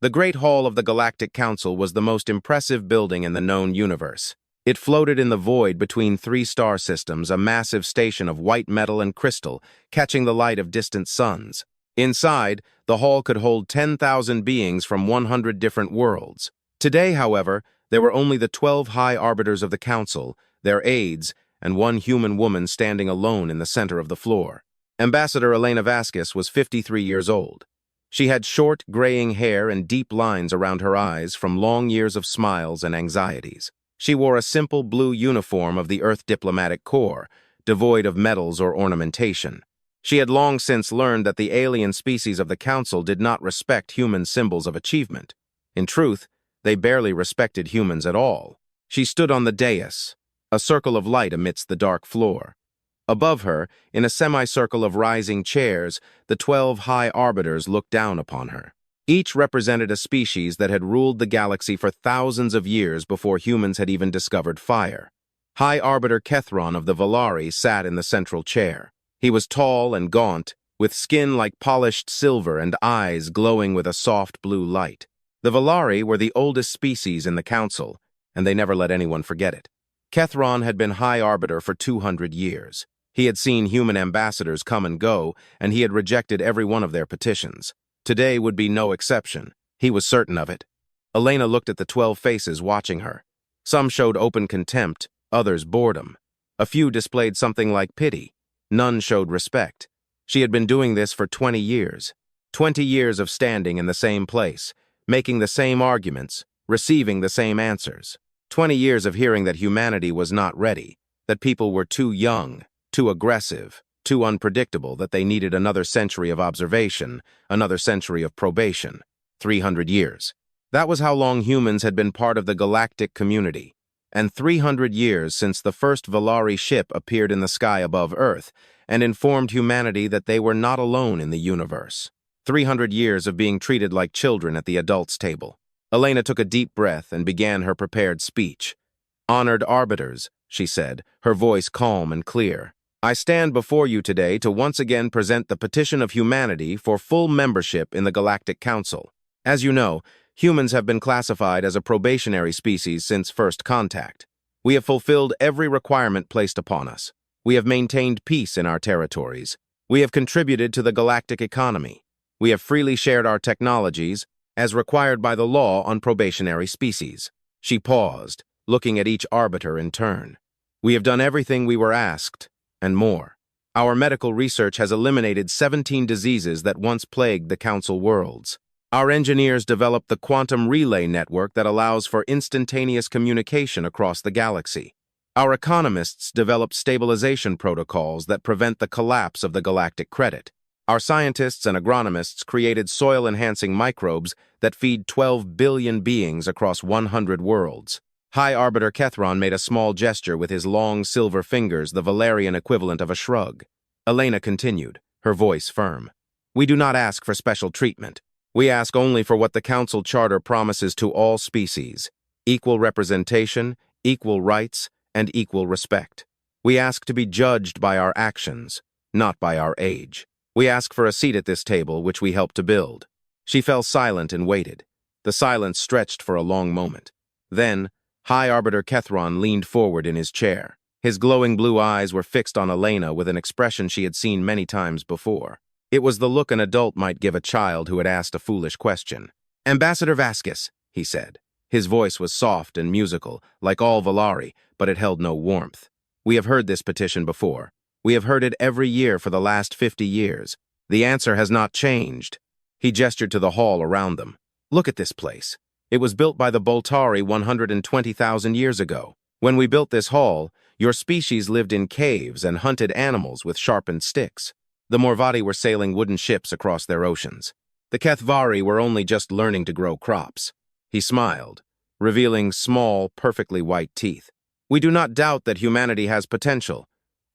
The Great Hall of the Galactic Council was the most impressive building in the known universe. It floated in the void between three star systems, a massive station of white metal and crystal, catching the light of distant suns. Inside, the hall could hold 10,000 beings from 100 different worlds. Today, however, there were only the 12 high arbiters of the council, their aides, and one human woman standing alone in the center of the floor. Ambassador Elena Vaskis was 53 years old. She had short, graying hair and deep lines around her eyes from long years of smiles and anxieties. She wore a simple blue uniform of the Earth Diplomatic Corps, devoid of medals or ornamentation. She had long since learned that the alien species of the Council did not respect human symbols of achievement. In truth, they barely respected humans at all. She stood on the dais, a circle of light amidst the dark floor. Above her, in a semicircle of rising chairs, the 12 high arbiters looked down upon her. Each represented a species that had ruled the galaxy for thousands of years before humans had even discovered fire. High Arbiter Kethron of the Valari sat in the central chair. He was tall and gaunt, with skin like polished silver and eyes glowing with a soft blue light. The Valari were the oldest species in the Council, and they never let anyone forget it. Kethron had been High Arbiter for 200 years. He had seen human ambassadors come and go, and he had rejected every one of their petitions. Today would be no exception. He was certain of it. Elena looked at the 12 faces watching her. Some showed open contempt, others boredom. A few displayed something like pity. None showed respect. She had been doing this for 20 years. 20 years of standing in the same place, making the same arguments, receiving the same answers. 20 years of hearing that humanity was not ready, that people were too young, too aggressive, too unpredictable, that they needed another century of observation, another century of probation. 300 years. That was how long humans had been part of the galactic community. And 300 years since the first Valari ship appeared in the sky above Earth and informed humanity that they were not alone in the universe. 300 years of being treated like children at the adults' table. Elena took a deep breath and began her prepared speech. "Honored arbiters," she said, her voice calm and clear. "I stand before you today to once again present the petition of humanity for full membership in the Galactic Council. As you know, humans have been classified as a probationary species since first contact. We have fulfilled every requirement placed upon us. We have maintained peace in our territories. We have contributed to the galactic economy. We have freely shared our technologies, as required by the law on probationary species." She paused, looking at each arbiter in turn. "We have done everything we were asked, and more. Our medical research has eliminated 17 diseases that once plagued the Council worlds. Our engineers developed the quantum relay network that allows for instantaneous communication across the galaxy. Our economists developed stabilization protocols that prevent the collapse of the galactic credit. Our scientists and agronomists created soil-enhancing microbes that feed 12 billion beings across 100 worlds." High Arbiter Kethron made a small gesture with his long silver fingers, the Valerian equivalent of a shrug. Elena continued, her voice firm. "We do not ask for special treatment. We ask only for what the Council Charter promises to all species: equal representation, equal rights, and equal respect. We ask to be judged by our actions, not by our age. We ask for a seat at this table, which we helped to build." She fell silent and waited. The silence stretched for a long moment. Then, High Arbiter Kethron leaned forward in his chair. His glowing blue eyes were fixed on Elena with an expression she had seen many times before. It was the look an adult might give a child who had asked a foolish question. "Ambassador Vaskis," he said. His voice was soft and musical, like all Valari, but it held no warmth. "We have heard this petition before. We have heard it every year for the last 50 years. The answer has not changed." He gestured to the hall around them. "Look at this place. It was built by the Boltari 120,000 years ago. When we built this hall, your species lived in caves and hunted animals with sharpened sticks. The Morvati were sailing wooden ships across their oceans. The Kethvari were only just learning to grow crops." He smiled, revealing small, perfectly white teeth. "We do not doubt that humanity has potential.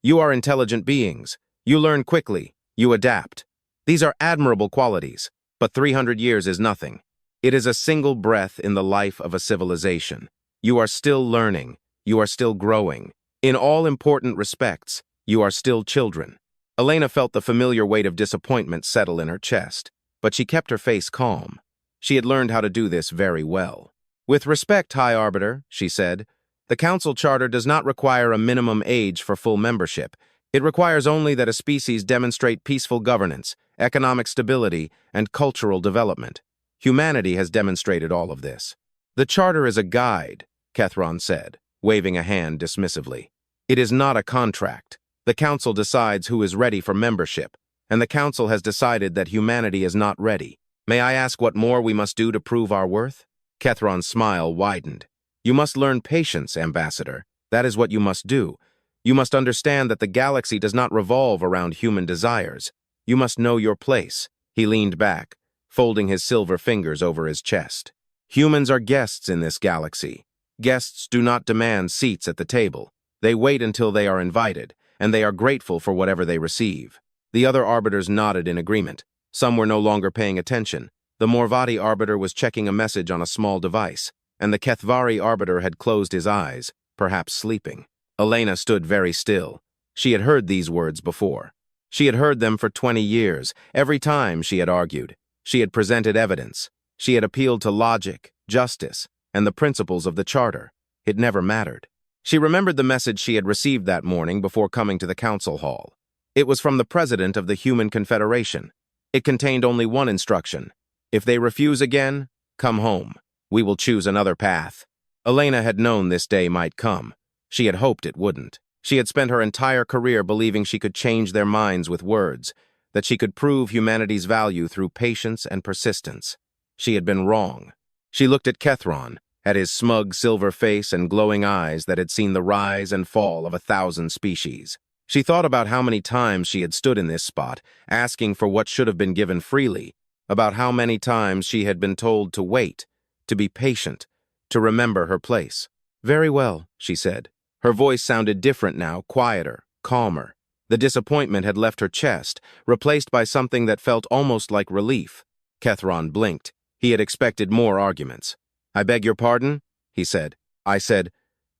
You are intelligent beings. You learn quickly. You adapt. These are admirable qualities, but 300 years is nothing. It is a single breath in the life of a civilization. You are still learning. You are still growing. In all important respects, you are still children." Elena felt the familiar weight of disappointment settle in her chest, but she kept her face calm. She had learned how to do this very well. "With respect, High Arbiter," she said, "the Council Charter does not require a minimum age for full membership. It requires only that a species demonstrate peaceful governance, economic stability, and cultural development. Humanity has demonstrated all of this." "The Charter is a guide," Kethron said, waving a hand dismissively. "It is not a contract. The Council decides who is ready for membership, and the Council has decided that humanity is not ready. May I ask what more we must do to prove our worth?" Kethron's smile widened. "You must learn patience, Ambassador. That is what you must do. You must understand that the galaxy does not revolve around human desires. You must know your place." He leaned back, folding his silver fingers over his chest. "Humans are guests in this galaxy. Guests do not demand seats at the table. They wait until they are invited, and they are grateful for whatever they receive." The other arbiters nodded in agreement. Some were no longer paying attention. The Morvati arbiter was checking a message on a small device, and the Kethvari arbiter had closed his eyes, perhaps sleeping. Elena stood very still. She had heard these words before. She had heard them for 20 years. Every time she had argued, she had presented evidence. She had appealed to logic, justice, and the principles of the Charter. It never mattered. She remembered the message she had received that morning before coming to the council hall. It was from the president of the Human Confederation. It contained only one instruction: "If they refuse again, come home. We will choose another path." Elena had known this day might come. She had hoped it wouldn't. She had spent her entire career believing she could change their minds with words, that she could prove humanity's value through patience and persistence. She had been wrong. She looked at Kethron, at his smug silver face and glowing eyes that had seen the rise and fall of 1,000 species. She thought about how many times she had stood in this spot, asking for what should have been given freely, about how many times she had been told to wait, to be patient, to remember her place. "Very well," she said. Her voice sounded different now, quieter, calmer. The disappointment had left her chest, replaced by something that felt almost like relief. Kethron blinked. He had expected more arguments. "I beg your pardon?" he said. "I said,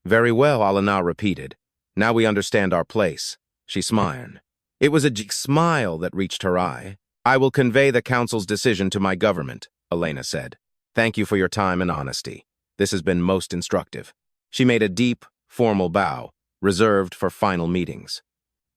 'Very well,'" Elena repeated. "Now we understand our place." She smiled. It was a smile that reached her eye. "I will convey the Council's decision to my government," Elena said. "Thank you for your time and honesty. This has been most instructive." She made a deep, formal bow, reserved for final meetings.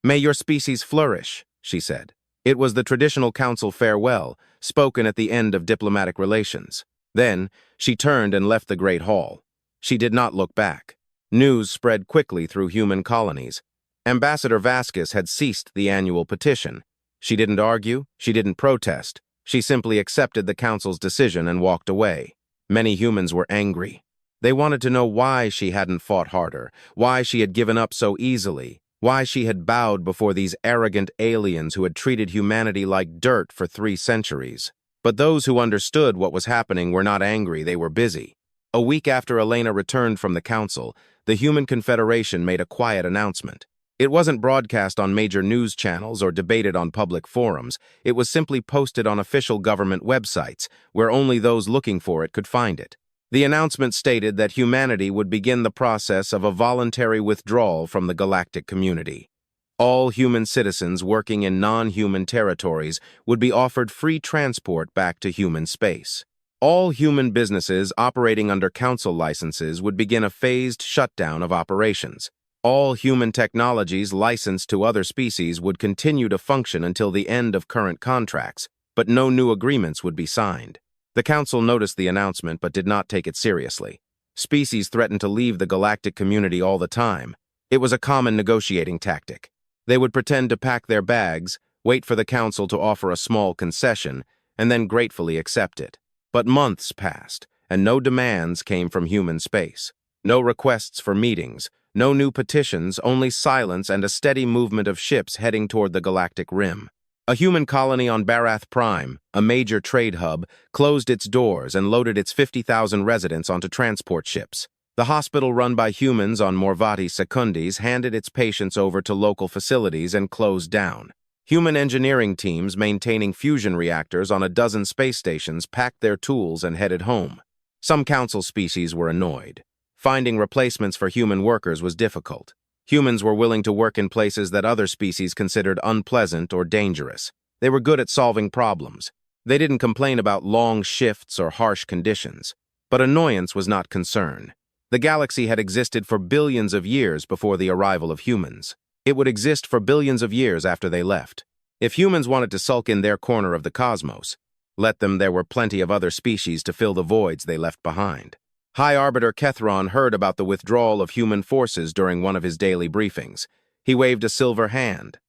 "May your species flourish," she said. It was the traditional council farewell, spoken at the end of diplomatic relations. Then, she turned and left the Great Hall. She did not look back. News spread quickly through human colonies. Ambassador Vaskis had ceased the annual petition. She didn't argue, she didn't protest. She simply accepted the council's decision and walked away. Many humans were angry. They wanted to know why she hadn't fought harder, why she had given up so easily, why she had bowed before these arrogant aliens who had treated humanity like dirt for 3 centuries. But those who understood what was happening were not angry, they were busy. A week after Elena returned from the council, the Human Confederation made a quiet announcement. It wasn't broadcast on major news channels or debated on public forums. It was simply posted on official government websites, where only those looking for it could find it. The announcement stated that humanity would begin the process of a voluntary withdrawal from the galactic community. All human citizens working in non-human territories would be offered free transport back to human space. All human businesses operating under council licenses would begin a phased shutdown of operations. All human technologies licensed to other species would continue to function until the end of current contracts, but no new agreements would be signed. The Council noticed the announcement but did not take it seriously. Species threatened to leave the galactic community all the time. It was a common negotiating tactic. They would pretend to pack their bags, wait for the Council to offer a small concession, and then gratefully accept it. But months passed, and no demands came from human space. No requests for meetings, no new petitions, only silence and a steady movement of ships heading toward the Galactic Rim. A human colony on Barath Prime, a major trade hub, closed its doors and loaded its 50,000 residents onto transport ships. The hospital run by humans on Morvati Secundis handed its patients over to local facilities and closed down. Human engineering teams maintaining fusion reactors on a dozen space stations packed their tools and headed home. Some council species were annoyed. Finding replacements for human workers was difficult. Humans were willing to work in places that other species considered unpleasant or dangerous. They were good at solving problems. They didn't complain about long shifts or harsh conditions, but annoyance was not concern. The galaxy had existed for billions of years before the arrival of humans. It would exist for billions of years after they left. If humans wanted to sulk in their corner of the cosmos, let them. There were plenty of other species to fill the voids they left behind. High Arbiter Kethron heard about the withdrawal of human forces during one of his daily briefings. He waved a silver hand.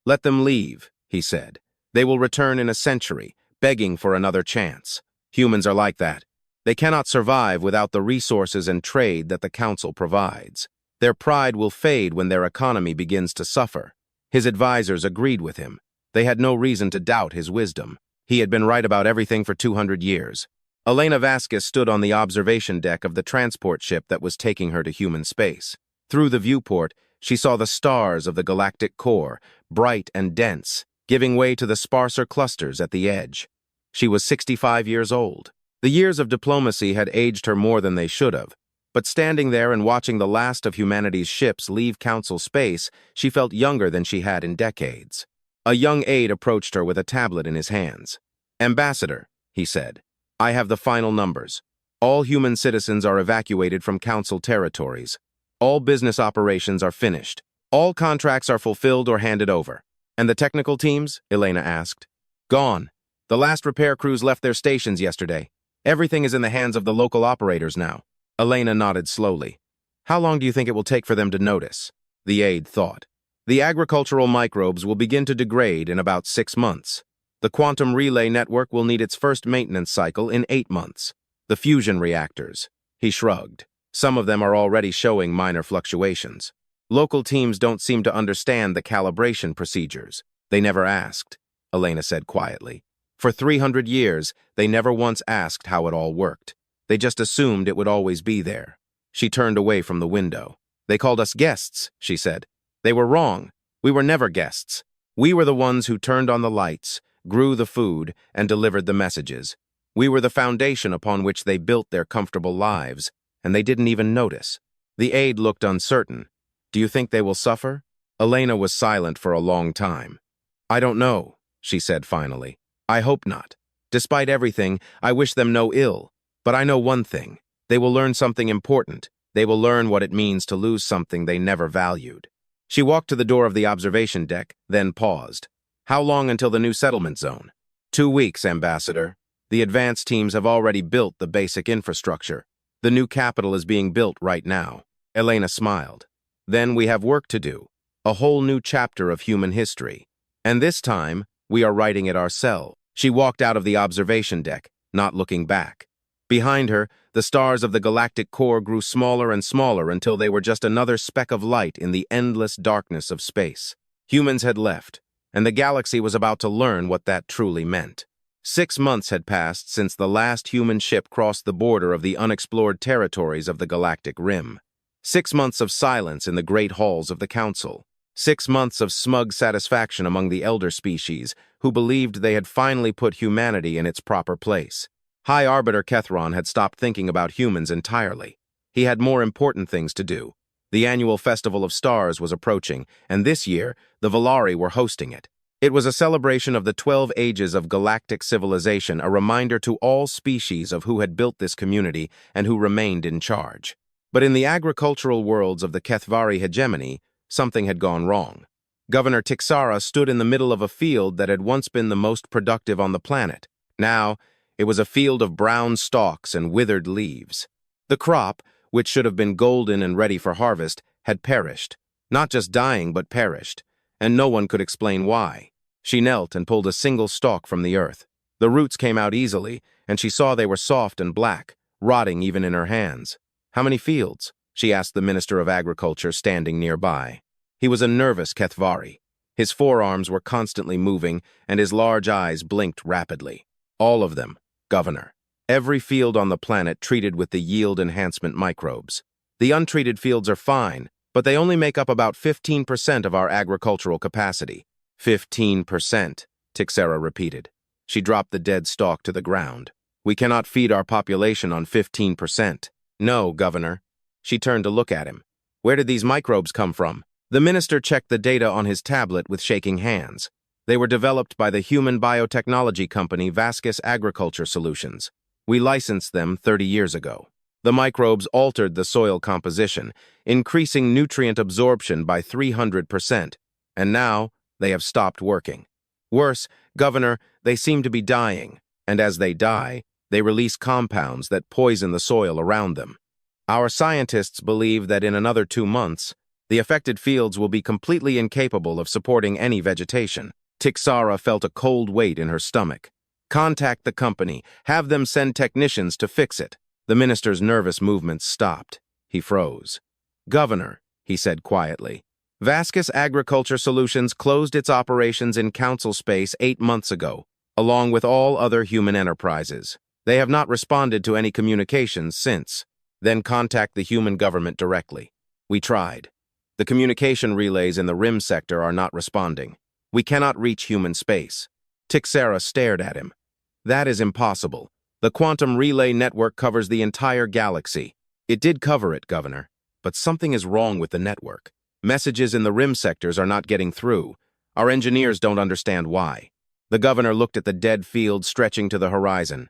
"Let them leave," he said. "They will return in a century, begging for another chance. Humans are like that. They cannot survive without the resources and trade that the Council provides. Their pride will fade when their economy begins to suffer." His advisors agreed with him. They had no reason to doubt his wisdom. He had been right about everything for 200 years. Elena Vaskis stood on the observation deck of the transport ship that was taking her to human space. Through the viewport, she saw the stars of the galactic core, bright and dense, giving way to the sparser clusters at the edge. She was 65 years old. The years of diplomacy had aged her more than they should have, but standing there and watching the last of humanity's ships leave Council space, she felt younger than she had in decades. A young aide approached her with a tablet in his hands. "Ambassador," he said, "I have the final numbers. All human citizens are evacuated from Council territories. All business operations are finished. All contracts are fulfilled or handed over." "And the technical teams?" Elena asked. "Gone. The last repair crews left their stations yesterday. Everything is in the hands of the local operators now." Elena nodded slowly. "How long do you think it will take for them to notice?" The aide thought. "The agricultural microbes will begin to degrade in about 6 months. The quantum relay network will need its first maintenance cycle in 8 months. The fusion reactors." He shrugged. "Some of them are already showing minor fluctuations. Local teams don't seem to understand the calibration procedures. They never asked," Elena said quietly. "For 300 years, they never once asked how it all worked. They just assumed it would always be there." She turned away from the window. "They called us guests," she said. "They were wrong. We were never guests. We were the ones who turned on the lights, grew the food, and delivered the messages. We were the foundation upon which they built their comfortable lives, and they didn't even notice." The aide looked uncertain. "Do you think they will suffer?" Elena was silent for a long time. "I don't know," she said finally. "I hope not. Despite everything, I wish them no ill. But I know one thing. They will learn something important. They will learn what it means to lose something they never valued." She walked to the door of the observation deck, then paused. "How long until the new settlement zone?" 2 weeks, Ambassador. The advanced teams have already built the basic infrastructure. The new capital is being built right now." Elena smiled. "Then we have work to do. A whole new chapter of human history. And this time, we are writing it ourselves." She walked out of the observation deck, not looking back. Behind her, the stars of the galactic core grew smaller and smaller until they were just another speck of light in the endless darkness of space. Humans had left, and the galaxy was about to learn what that truly meant. 6 months had passed since the last human ship crossed the border of the unexplored territories of the Galactic Rim. 6 months of silence in the great halls of the Council. 6 months of smug satisfaction among the elder species, who believed they had finally put humanity in its proper place. High Arbiter Kethron had stopped thinking about humans entirely. He had more important things to do. The annual Festival of Stars was approaching, and this year, the Valari were hosting it. It was a celebration of the 12 ages of galactic civilization, a reminder to all species of who had built this community and who remained in charge. But in the agricultural worlds of the Kethvari hegemony, something had gone wrong. Governor Tixara stood in the middle of a field that had once been the most productive on the planet. Now, it was a field of brown stalks and withered leaves. The crop, which should have been golden and ready for harvest, had perished. Not just dying, but perished, and no one could explain why. She knelt and pulled a single stalk from the earth. The roots came out easily, and she saw they were soft and black, rotting even in her hands. "How many fields?" she asked the Minister of Agriculture standing nearby. He was a nervous Kethvari. His forearms were constantly moving, and his large eyes blinked rapidly. "All of them, Governor. Every field on the planet treated with the yield enhancement microbes. The untreated fields are fine, but they only make up about 15% of our agricultural capacity." 15%, Tixera repeated. She dropped the dead stalk to the ground. "We cannot feed our population on 15%. "No, Governor." She turned to look at him. "Where did these microbes come from?" The minister checked the data on his tablet with shaking hands. They were developed by the human biotechnology company Vaskis Agriculture Solutions. We licensed them 30 years ago. The microbes altered the soil composition, increasing nutrient absorption by 300%, and now they have stopped working. Worse, Governor, they seem to be dying, and as they die, they release compounds that poison the soil around them. Our scientists believe that in another 2 months, the affected fields will be completely incapable of supporting any vegetation. Tixara felt a cold weight in her stomach. Contact the company. Have them send technicians to fix it. The minister's nervous movements stopped. He froze. Governor, he said quietly, Vaskis Agriculture Solutions closed its operations in council space 8 months ago, along with all other human enterprises. They have not responded to any communications since. Then contact the human government directly. We tried. The communication relays in the Rim sector are not responding. We cannot reach human space. Tixara stared at him. That is impossible. The quantum relay network covers the entire galaxy. It did cover it, Governor, but something is wrong with the network. Messages in the Rim sectors are not getting through. Our engineers don't understand why. The governor looked at the dead field stretching to the horizon.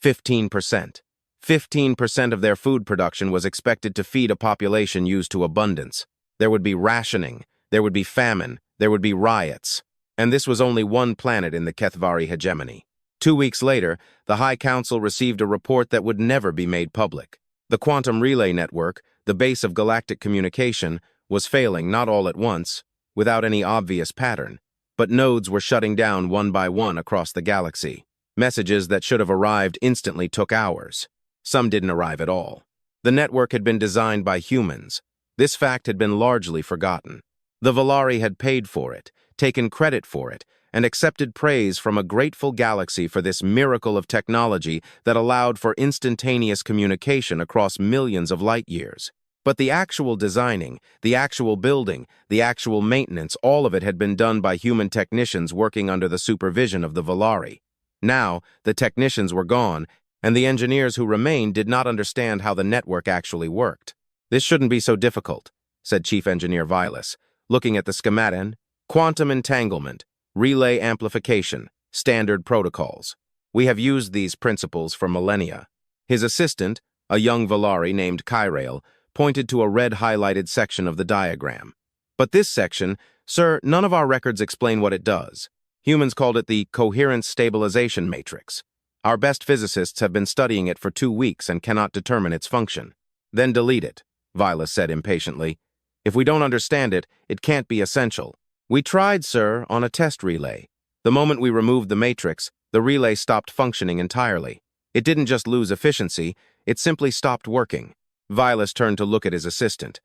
15%. 15% of their food production was expected to feed a population used to abundance. There would be rationing, there would be famine, there would be riots. And this was only one planet in the Kethvari hegemony. 2 weeks later, the High Council received a report that would never be made public. The quantum relay network, the base of galactic communication, was failing not all at once, without any obvious pattern, but nodes were shutting down one by one across the galaxy. Messages that should have arrived instantly took hours. Some didn't arrive at all. The network had been designed by humans. This fact had been largely forgotten. The Valari had paid for it, taken credit for it, and accepted praise from a grateful galaxy for this miracle of technology that allowed for instantaneous communication across millions of light years. But the actual designing, the actual building, the actual maintenance, all of it had been done by human technicians working under the supervision of the Valari. Now, the technicians were gone, and the engineers who remained did not understand how the network actually worked. This shouldn't be so difficult, said Chief Engineer Vilas, looking at the schematic. Quantum entanglement, relay amplification, standard protocols. We have used these principles for millennia. His assistant, a young Valari named Kyrail, pointed to a red highlighted section of the diagram. But this section, sir, none of our records explain what it does. Humans called it the coherence stabilization matrix. Our best physicists have been studying it for 2 weeks and cannot determine its function. Then delete it, Vilas said impatiently. If we don't understand it, it can't be essential. We tried, sir, on a test relay. The moment we removed the matrix, the relay stopped functioning entirely. It didn't just lose efficiency, it simply stopped working. Vilas turned to look at his assistant.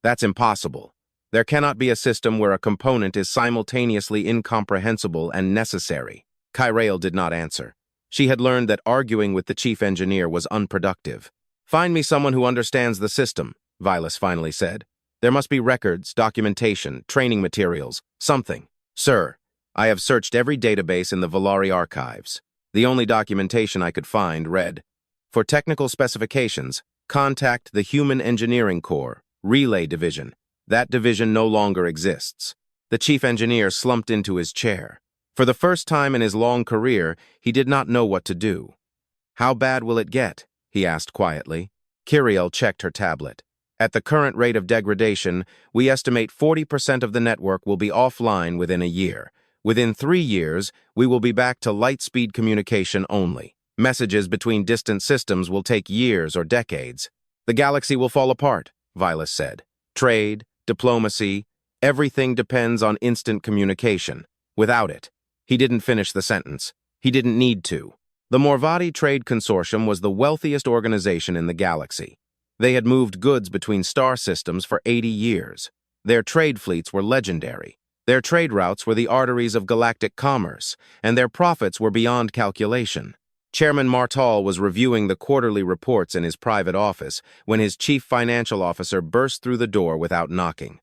That's impossible. There cannot be a system where a component is simultaneously incomprehensible and necessary. Kyrail did not answer. She had learned that arguing with the chief engineer was unproductive. Find me someone who understands the system, Vilas finally said. There must be records, documentation, training materials, something. Sir, I have searched every database in the Valari archives. The only documentation I could find read, for technical specifications, contact the Human Engineering Corps, Relay Division. That division no longer exists. The chief engineer slumped into his chair. For the first time in his long career, he did not know what to do. How bad will it get? He asked quietly. Kyrail checked her tablet. At the current rate of degradation, we estimate 40% of the network will be offline within a year. Within 3 years, we will be back to light-speed communication only. Messages between distant systems will take years or decades. The galaxy will fall apart, Vilas said. Trade, diplomacy, everything depends on instant communication. Without it, he didn't finish the sentence. He didn't need to. The Morvadi Trade Consortium was the wealthiest organization in the galaxy. They had moved goods between star systems for 80 years. Their trade fleets were legendary. Their trade routes were the arteries of galactic commerce, and their profits were beyond calculation. Chairman Martal was reviewing the quarterly reports in his private office when his chief financial officer burst through the door without knocking.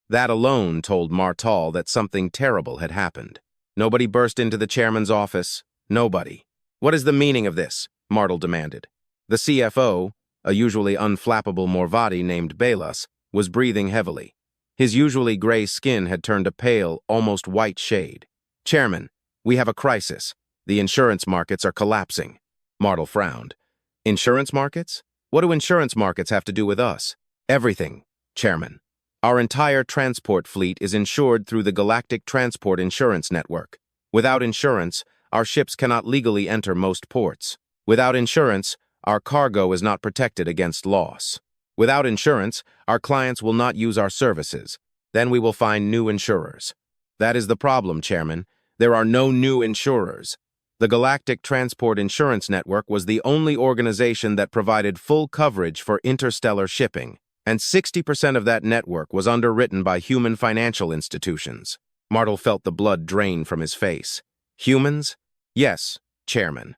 That alone told Martal that something terrible had happened. Nobody burst into the chairman's office. Nobody. What is the meaning of this? Martal demanded. The CFO, a usually unflappable Morvadi named Balas, was breathing heavily. His usually gray skin had turned a pale, almost white shade. Chairman, we have a crisis. The insurance markets are collapsing. Martel frowned. Insurance markets? What do insurance markets have to do with us? Everything, Chairman. Our entire transport fleet is insured through the Galactic Transport Insurance Network. Without insurance, our ships cannot legally enter most ports. Without insurance, our cargo is not protected against loss. Without insurance, our clients will not use our services. Then we will find new insurers. That is the problem, Chairman. There are no new insurers. The Galactic Transport Insurance Network was the only organization that provided full coverage for interstellar shipping, and 60% of that network was underwritten by human financial institutions. Martel felt the blood drain from his face. Humans? Yes, Chairman.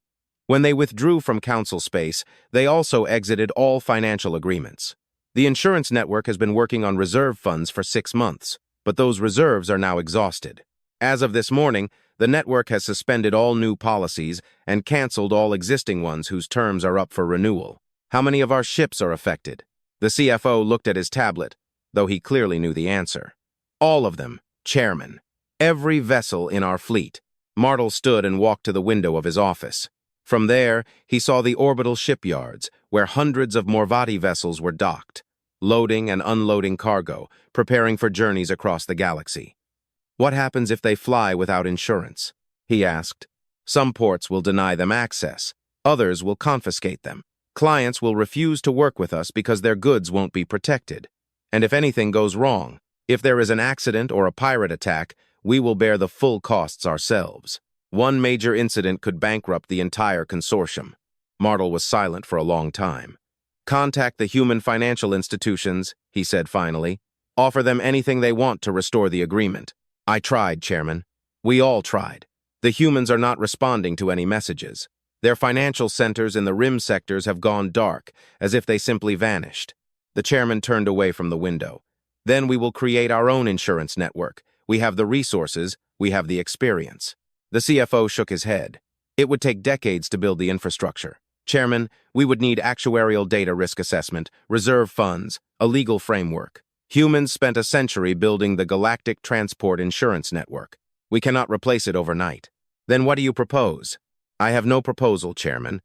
When they withdrew from Council space, they also exited all financial agreements. The insurance network has been working on reserve funds for 6 months, but those reserves are now exhausted. As of this morning, the network has suspended all new policies and canceled all existing ones whose terms are up for renewal. How many of our ships are affected? The CFO looked at his tablet, though he clearly knew the answer. All of them, Chairman. Every vessel in our fleet. Martel stood and walked to the window of his office. From there, he saw the orbital shipyards, where hundreds of Morvati vessels were docked, loading and unloading cargo, preparing for journeys across the galaxy. What happens if they fly without insurance? He asked. Some ports will deny them access. Others will confiscate them. Clients will refuse to work with us because their goods won't be protected. And if anything goes wrong, if there is an accident or a pirate attack, we will bear the full costs ourselves. One major incident could bankrupt the entire consortium. Martel was silent for a long time. Contact the human financial institutions, he said finally. Offer them anything they want to restore the agreement. I tried, Chairman. We all tried. The humans are not responding to any messages. Their financial centers in the Rim sectors have gone dark, as if they simply vanished. The chairman turned away from the window. Then we will create our own insurance network. We have the resources, we have the experience. The CFO shook his head. It would take decades to build the infrastructure. Chairman, we would need actuarial data risk assessment, reserve funds, a legal framework. Humans spent a century building the Galactic Transport Insurance Network. We cannot replace it overnight. Then what do you propose? I have no proposal, Chairman.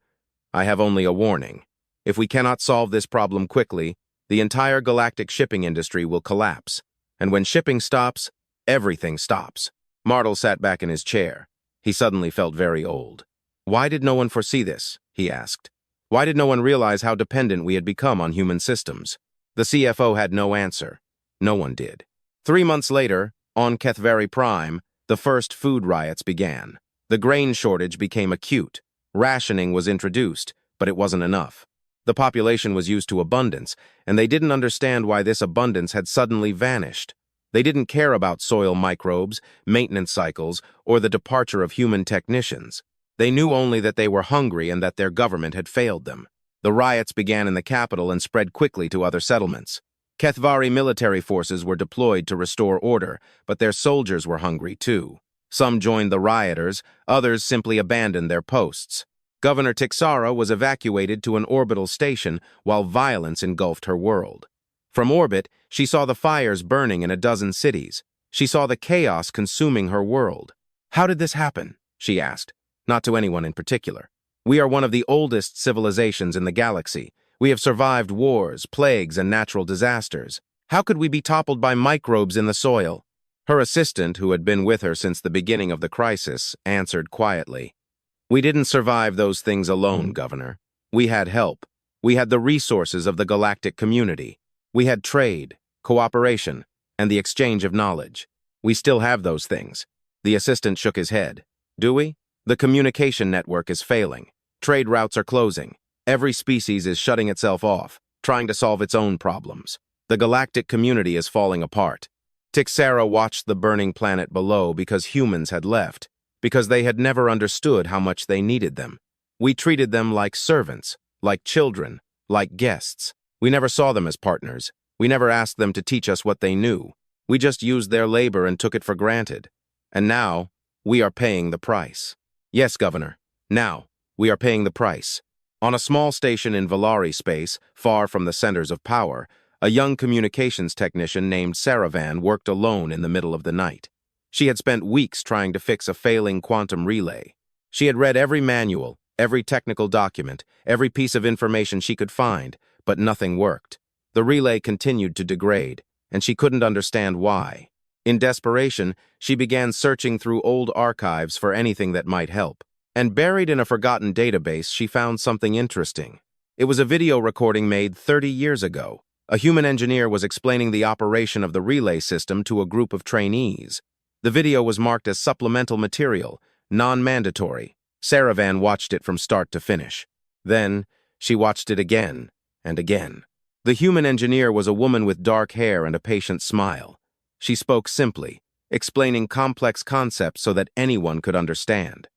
I have only a warning. If we cannot solve this problem quickly, the entire galactic shipping industry will collapse. And when shipping stops, everything stops. Martel sat back in his chair. He suddenly felt very old. Why did no one foresee this? He asked. Why did no one realize how dependent we had become on human systems? The CFO had no answer. No one did. 3 months later, on Kethvari Prime, the first food riots began. The grain shortage became acute. Rationing was introduced, but it wasn't enough. The population was used to abundance, and they didn't understand why this abundance had suddenly vanished. They didn't care about soil microbes, maintenance cycles, or the departure of human technicians. They knew only that they were hungry and that their government had failed them. The riots began in the capital and spread quickly to other settlements. Kethvari military forces were deployed to restore order, but their soldiers were hungry too. Some joined the rioters, others simply abandoned their posts. Governor Tixara was evacuated to an orbital station while violence engulfed her world. From orbit, she saw the fires burning in a dozen cities. She saw the chaos consuming her world. How did this happen? She asked, not to anyone in particular. We are one of the oldest civilizations in the galaxy. We have survived wars, plagues, and natural disasters. How could we be toppled by microbes in the soil? Her assistant, who had been with her since the beginning of the crisis, answered quietly. We didn't survive those things alone, Governor. We had help. We had the resources of the galactic community. We had trade, cooperation, and the exchange of knowledge. We still have those things. The assistant shook his head. Do we? The communication network is failing. Trade routes are closing. Every species is shutting itself off, trying to solve its own problems. The galactic community is falling apart. Tixara watched the burning planet below because humans had left, because they had never understood how much they needed them. We treated them like servants, like children, like guests. We never saw them as partners. We never asked them to teach us what they knew. We just used their labor and took it for granted. And now, we are paying the price. Yes, Governor. Now, we are paying the price. On a small station in Valari space, far from the centers of power, a young communications technician named Saravan worked alone in the middle of the night. She had spent weeks trying to fix a failing quantum relay. She had read every manual, every technical document, every piece of information she could find, but nothing worked. The relay continued to degrade, and she couldn't understand why. In desperation, she began searching through old archives for anything that might help. And buried in a forgotten database, she found something interesting. It was a video recording made 30 years ago. A human engineer was explaining the operation of the relay system to a group of trainees. The video was marked as supplemental material, non-mandatory. Saravan watched it from start to finish. Then, she watched it again and again. The human engineer was a woman with dark hair and a patient smile. She spoke simply, explaining complex concepts so that anyone could understand.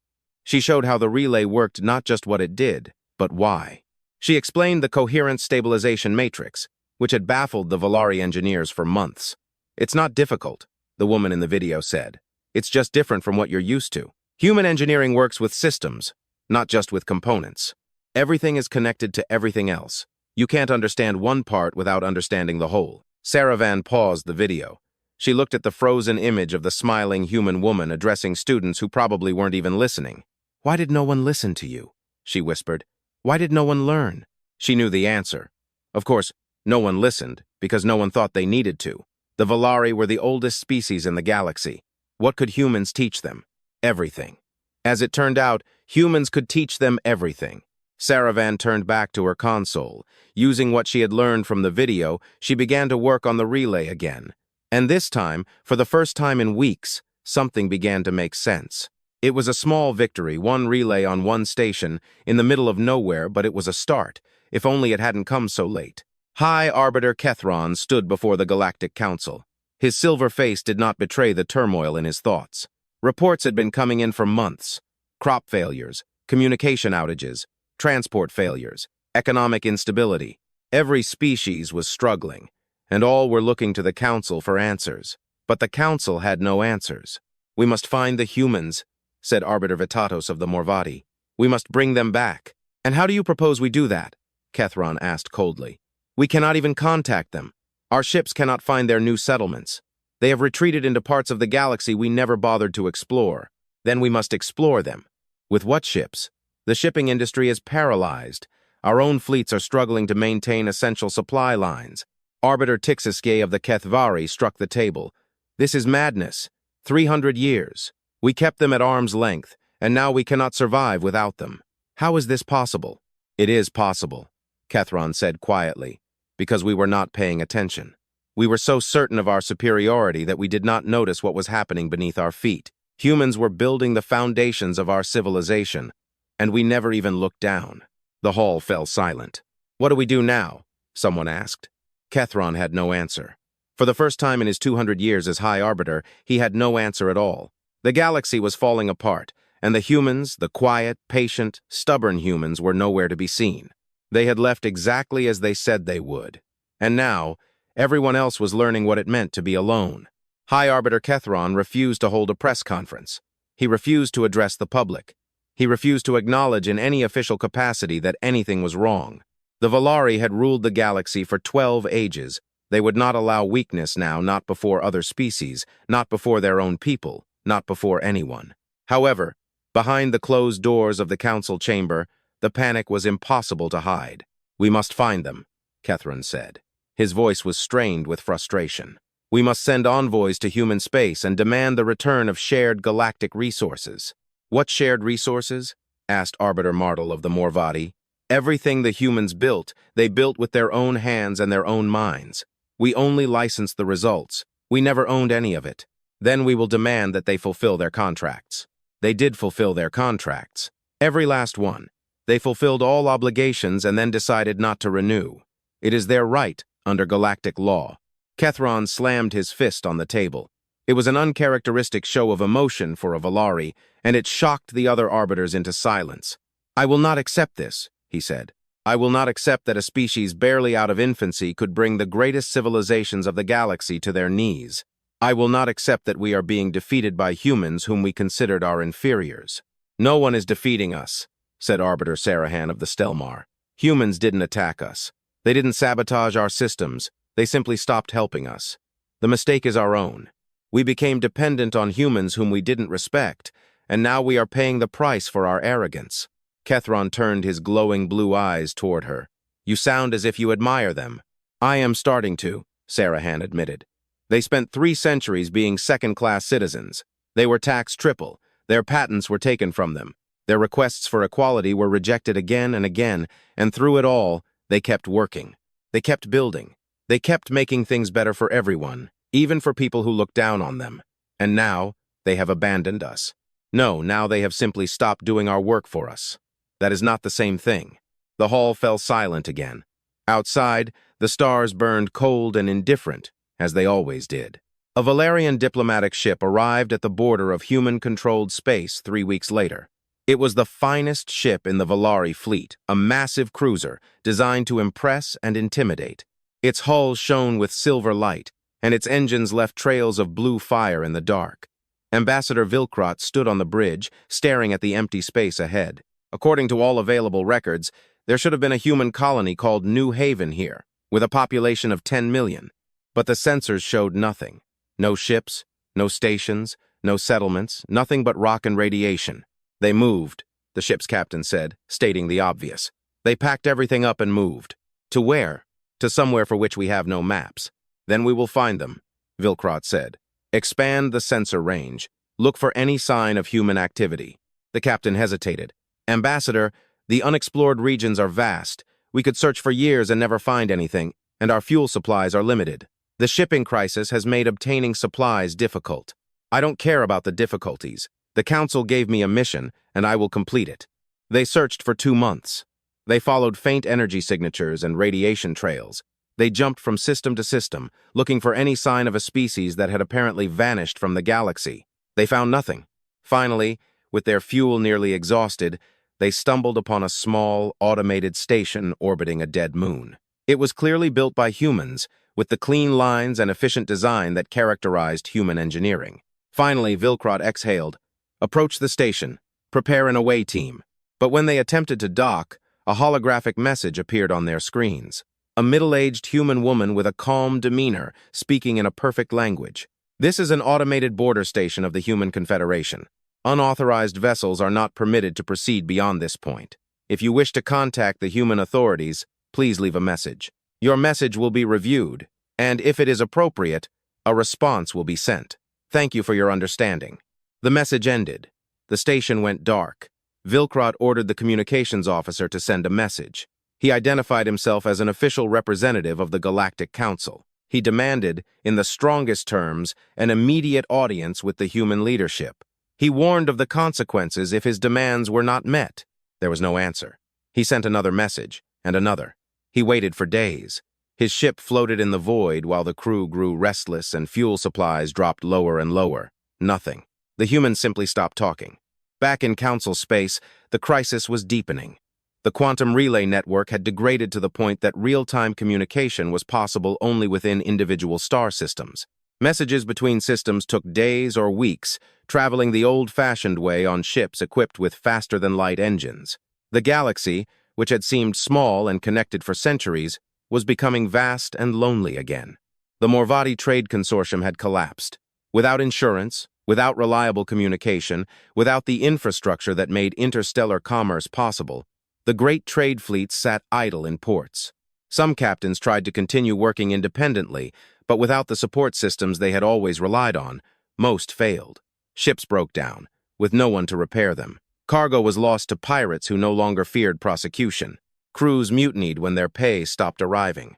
She showed how the relay worked, not just what it did, but why. She explained the coherent stabilization matrix, which had baffled the Valari engineers for months. "It's not difficult," the woman in the video said. "It's just different from what you're used to. Human engineering works with systems, not just with components. Everything is connected to everything else. You can't understand one part without understanding the whole." Saravan paused the video. She looked at the frozen image of the smiling human woman addressing students who probably weren't even listening. "Why did no one listen to you?" she whispered. "Why did no one learn?" She knew the answer. Of course, no one listened because no one thought they needed to. The Valari were the oldest species in the galaxy. What could humans teach them? Everything. As it turned out, humans could teach them everything. Saravan turned back to her console. Using what she had learned from the video, she began to work on the relay again. And this time, for the first time in weeks, something began to make sense. It was a small victory, one relay on one station, in the middle of nowhere, but it was a start, if only it hadn't come so late. High Arbiter Kethron stood before the Galactic Council. His silver face did not betray the turmoil in his thoughts. Reports had been coming in for months. Crop failures, communication outages, transport failures, economic instability. Every species was struggling, and all were looking to the Council for answers. But the Council had no answers. "We must find the humans," said Arbiter Vitatos of the Morvati. "We must bring them back." "And how do you propose we do that?" Kethron asked coldly. "We cannot even contact them. Our ships cannot find their new settlements. They have retreated into parts of the galaxy we never bothered to explore. Then we must explore them. With what ships? The shipping industry is paralyzed. Our own fleets are struggling to maintain essential supply lines." Arbiter Tixiske of the Kethvari struck the table. "This is madness. 300 years. We kept them at arm's length, and now we cannot survive without them. How is this possible?" "It is possible," Kethron said quietly, "because we were not paying attention. We were so certain of our superiority that we did not notice what was happening beneath our feet. Humans were building the foundations of our civilization, and we never even looked down." The hall fell silent. "What do we do now?" someone asked. Kethron had no answer. For the first time in his 200 years as High Arbiter, he had no answer at all. The galaxy was falling apart, and the humans, the quiet, patient, stubborn humans, were nowhere to be seen. They had left exactly as they said they would. And now, everyone else was learning what it meant to be alone. High Arbiter Kethron refused to hold a press conference. He refused to address the public. He refused to acknowledge in any official capacity that anything was wrong. The Valari had ruled the galaxy for 12 ages. They would not allow weakness now, not before other species, not before their own people, not before anyone. However, behind the closed doors of the council chamber, the panic was impossible to hide. "We must find them," Kethron said. His voice was strained with frustration. "We must send envoys to human space and demand the return of shared galactic resources." "What shared resources?" asked Arbiter Martel of the Morvati. "Everything the humans built, they built with their own hands and their own minds. We only licensed the results. We never owned any of it. Then we will demand that they fulfill their contracts." They did fulfill their contracts. Every last one. They fulfilled all obligations and then decided not to renew. It is their right under galactic law. Kethron slammed his fist on the table. It was an uncharacteristic show of emotion for a Valari, and it shocked the other arbiters into silence. "I will not accept this," he said. "I will not accept that a species barely out of infancy could bring the greatest civilizations of the galaxy to their knees. I will not accept that we are being defeated by humans whom we considered our inferiors." "No one is defeating us," said Arbiter Sarahan of the Stelmar. "Humans didn't attack us. They didn't sabotage our systems. They simply stopped helping us. The mistake is our own. We became dependent on humans whom we didn't respect, and now we are paying the price for our arrogance." Kethron turned his glowing blue eyes toward her. "You sound as if you admire them." "I am starting to," Sarahan admitted. "They spent 3 centuries being second-class citizens. They were taxed triple. Their patents were taken from them. Their requests for equality were rejected again and again, and through it all, they kept working. They kept building. They kept making things better for everyone, even for people who looked down on them. And now, they have abandoned us. No, now they have simply stopped doing our work for us. That is not the same thing." The hall fell silent again. Outside, the stars burned cold and indifferent, as they always did. A Valerian diplomatic ship arrived at the border of human-controlled space 3 weeks later. It was the finest ship in the Valari fleet, a massive cruiser designed to impress and intimidate. Its hull shone with silver light, and its engines left trails of blue fire in the dark. Ambassador Vilkrot stood on the bridge, staring at the empty space ahead. According to all available records, there should have been a human colony called New Haven here, with a population of 10 million. But the sensors showed nothing. No ships, no stations, no settlements, nothing but rock and radiation. "They moved," the ship's captain said, stating the obvious. "They packed everything up and moved." "To where?" "To somewhere for which we have no maps." "Then we will find them," Vilkrot said. "Expand the sensor range. Look for any sign of human activity." The captain hesitated. "Ambassador, the unexplored regions are vast. We could search for years and never find anything, and our fuel supplies are limited. The shipping crisis has made obtaining supplies difficult." "I don't care about the difficulties. The Council gave me a mission, and I will complete it." They searched for 2 months. They followed faint energy signatures and radiation trails. They jumped from system to system, looking for any sign of a species that had apparently vanished from the galaxy. They found nothing. Finally, with their fuel nearly exhausted, they stumbled upon a small, automated station orbiting a dead moon. It was clearly built by humans, with the clean lines and efficient design that characterized human engineering. Finally, Vilkrot exhaled. "Approach the station. Prepare an away team." But when they attempted to dock, a holographic message appeared on their screens. A middle-aged human woman with a calm demeanor, speaking in a perfect language. "This is an automated border station of the Human Confederation. Unauthorized vessels are not permitted to proceed beyond this point. If you wish to contact the human authorities, please leave a message. Your message will be reviewed, and if it is appropriate, a response will be sent. Thank you for your understanding." The message ended. The station went dark. Vilkrot ordered the communications officer to send a message. He identified himself as an official representative of the Galactic Council. He demanded, in the strongest terms, an immediate audience with the human leadership. He warned of the consequences if his demands were not met. There was no answer. He sent another message, and another. He waited for days. His ship floated in the void while the crew grew restless and fuel supplies dropped lower and lower. Nothing. The humans simply stopped talking. Back in Council space, the crisis was deepening. The quantum relay network had degraded to the point that real-time communication was possible only within individual star systems. Messages between systems took days or weeks, traveling the old-fashioned way on ships equipped with faster-than-light engines. The galaxy, which had seemed small and connected for centuries, was becoming vast and lonely again. The Morvati Trade Consortium had collapsed. Without insurance, without reliable communication, without the infrastructure that made interstellar commerce possible, the great trade fleets sat idle in ports. Some captains tried to continue working independently, but without the support systems they had always relied on, most failed. Ships broke down, with no one to repair them. Cargo was lost to pirates who no longer feared prosecution. Crews mutinied when their pay stopped arriving.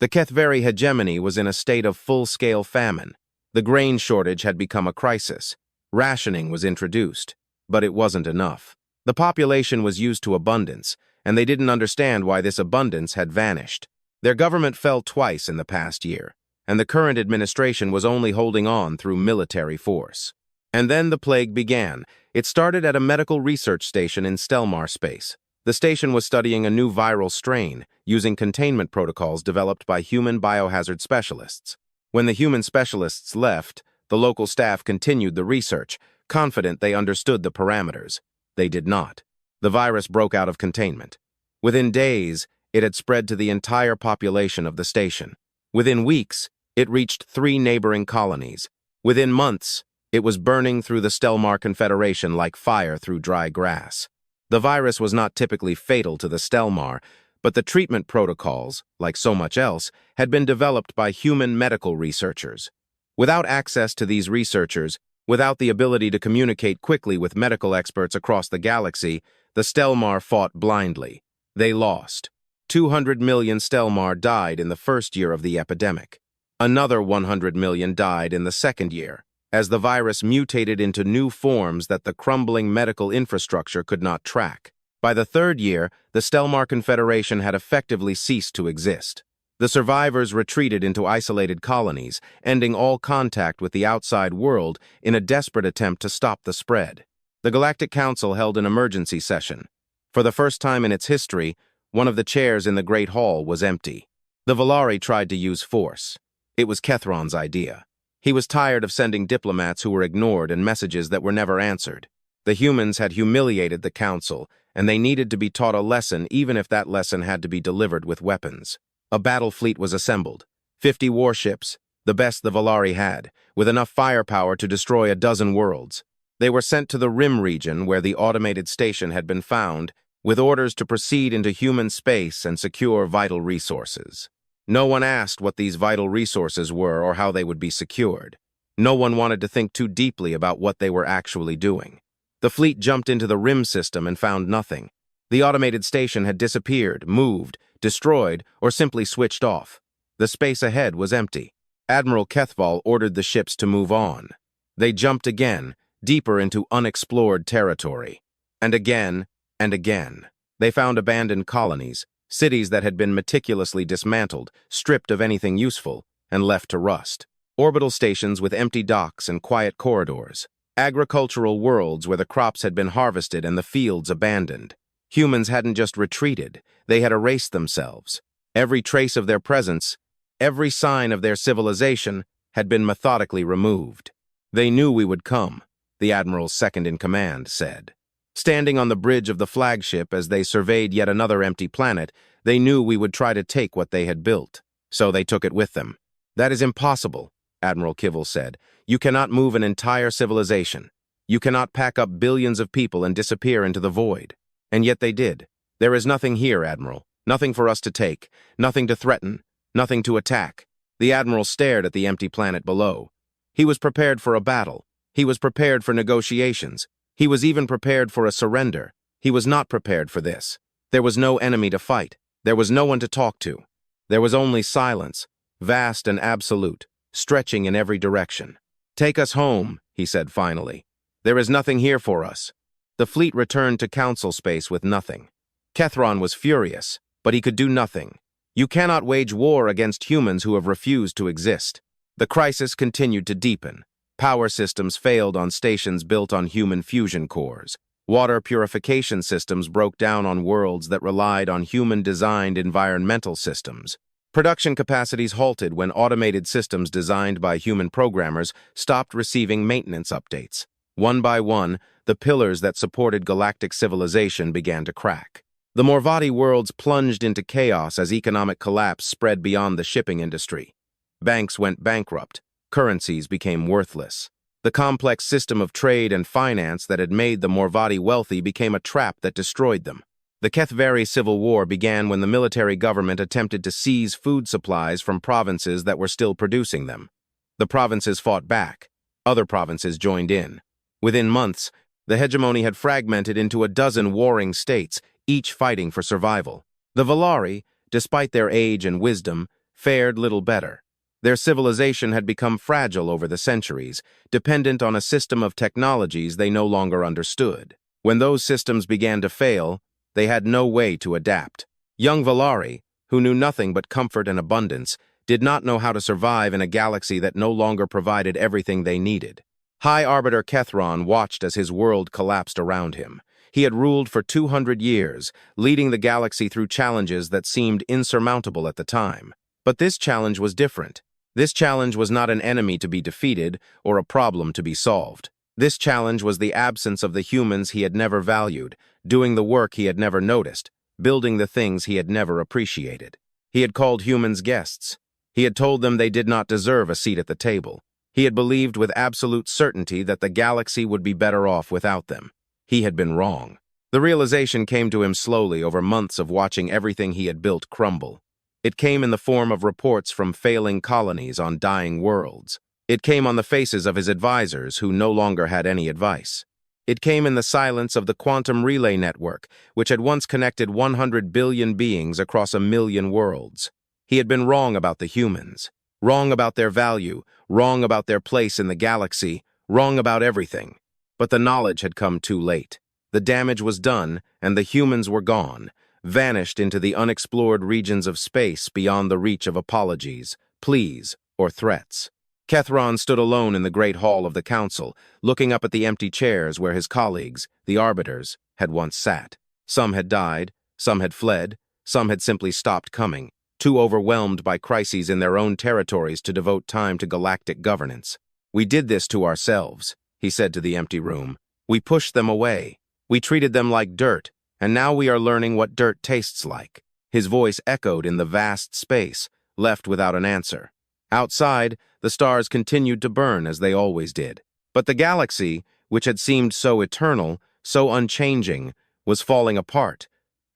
The Kethvari hegemony was in a state of full-scale famine. The grain shortage had become a crisis. Rationing was introduced, but it wasn't enough. The population was used to abundance, and they didn't understand why this abundance had vanished. Their government fell twice in the past year, and the current administration was only holding on through military force. And then the plague began. It started at a medical research station in Stelmar space. The station was studying a new viral strain, using containment protocols developed by human biohazard specialists. When the human specialists left, the local staff continued the research, confident they understood the parameters. They did not. The virus broke out of containment. Within days, it had spread to the entire population of the station. Within weeks, it reached 3 neighboring colonies. Within months, it was burning through the Stelmar Confederation like fire through dry grass. The virus was not typically fatal to the Stelmar, but the treatment protocols, like so much else, had been developed by human medical researchers. Without access to these researchers, without the ability to communicate quickly with medical experts across the galaxy, the Stelmar fought blindly. They lost. 200 million Stelmar died in the first year of the epidemic. Another 100 million died in the second year, as the virus mutated into new forms that the crumbling medical infrastructure could not track. By the third year, the Stelmar Confederation had effectively ceased to exist. The survivors retreated into isolated colonies, ending all contact with the outside world in a desperate attempt to stop the spread. The Galactic Council held an emergency session. For the first time in its history, one of the chairs in the Great Hall was empty. The Valari tried to use force. It was Kethron's idea. He was tired of sending diplomats who were ignored and messages that were never answered. The humans had humiliated the Council, and they needed to be taught a lesson even if that lesson had to be delivered with weapons. A battle fleet was assembled. 50 warships, the best the Valari had, with enough firepower to destroy a dozen worlds. They were sent to the Rim region where the automated station had been found, with orders to proceed into human space and secure vital resources. No one asked what these vital resources were or how they would be secured. No one wanted to think too deeply about what they were actually doing. The fleet jumped into the Rim system and found nothing. The automated station had disappeared, moved, destroyed, or simply switched off. The space ahead was empty. Admiral Kethval ordered the ships to move on. They jumped again, deeper into unexplored territory. And again, and again. They found abandoned colonies, cities that had been meticulously dismantled, stripped of anything useful, and left to rust. Orbital stations with empty docks and quiet corridors. Agricultural worlds where the crops had been harvested and the fields abandoned. Humans hadn't just retreated, they had erased themselves. Every trace of their presence, every sign of their civilization, had been methodically removed. They knew we would come, the Admiral's second-in-command said. Standing on the bridge of the flagship as they surveyed yet another empty planet, they knew we would try to take what they had built. So they took it with them. That is impossible, Admiral Kivell said. You cannot move an entire civilization. You cannot pack up billions of people and disappear into the void. And yet they did. There is nothing here, Admiral. Nothing for us to take. Nothing to threaten. Nothing to attack. The Admiral stared at the empty planet below. He was prepared for a battle. He was prepared for negotiations. He was even prepared for a surrender. He was not prepared for this. There was no enemy to fight. There was no one to talk to. There was only silence, vast and absolute, stretching in every direction. "Take us home," he said finally. "There is nothing here for us." The fleet returned to Council space with nothing. Kethron was furious, but he could do nothing. You cannot wage war against humans who have refused to exist. The crisis continued to deepen. Power systems failed on stations built on human fusion cores. Water purification systems broke down on worlds that relied on human-designed environmental systems. Production capacities halted when automated systems designed by human programmers stopped receiving maintenance updates. One by one, the pillars that supported galactic civilization began to crack. The Morvati worlds plunged into chaos as economic collapse spread beyond the shipping industry. Banks went bankrupt. Currencies became worthless. The complex system of trade and finance that had made the Morvati wealthy became a trap that destroyed them. The Kethvari Civil War began when the military government attempted to seize food supplies from provinces that were still producing them. The provinces fought back. Other provinces joined in. Within months, the hegemony had fragmented into a dozen warring states, each fighting for survival. The Valari, despite their age and wisdom, fared little better. Their civilization had become fragile over the centuries, dependent on a system of technologies they no longer understood. When those systems began to fail, they had no way to adapt. Young Valari, who knew nothing but comfort and abundance, did not know how to survive in a galaxy that no longer provided everything they needed. High Arbiter Kethron watched as his world collapsed around him. He had ruled for 200 years, leading the galaxy through challenges that seemed insurmountable at the time. But this challenge was different. This challenge was not an enemy to be defeated or a problem to be solved. This challenge was the absence of the humans he had never valued, doing the work he had never noticed, building the things he had never appreciated. He had called humans guests. He had told them they did not deserve a seat at the table. He had believed with absolute certainty that the galaxy would be better off without them. He had been wrong. The realization came to him slowly over months of watching everything he had built crumble. It came in the form of reports from failing colonies on dying worlds. It came on the faces of his advisors who no longer had any advice. It came in the silence of the quantum relay network, which had once connected 100 billion beings across 1 million worlds. He had been wrong about the humans, wrong about their value, wrong about their place in the galaxy, wrong about everything. But the knowledge had come too late. The damage was done, and the humans were gone, vanished into the unexplored regions of space beyond the reach of apologies, pleas, or threats. Kethron stood alone in the great hall of the council, looking up at the empty chairs where his colleagues, the arbiters, had once sat. Some had died, some had fled, some had simply stopped coming, too overwhelmed by crises in their own territories to devote time to galactic governance. "We did this to ourselves," he said to the empty room. "We pushed them away. We treated them like dirt, and now we are learning what dirt tastes like." His voice echoed in the vast space, left without an answer. Outside, the stars continued to burn as they always did. But the galaxy, which had seemed so eternal, so unchanging, was falling apart,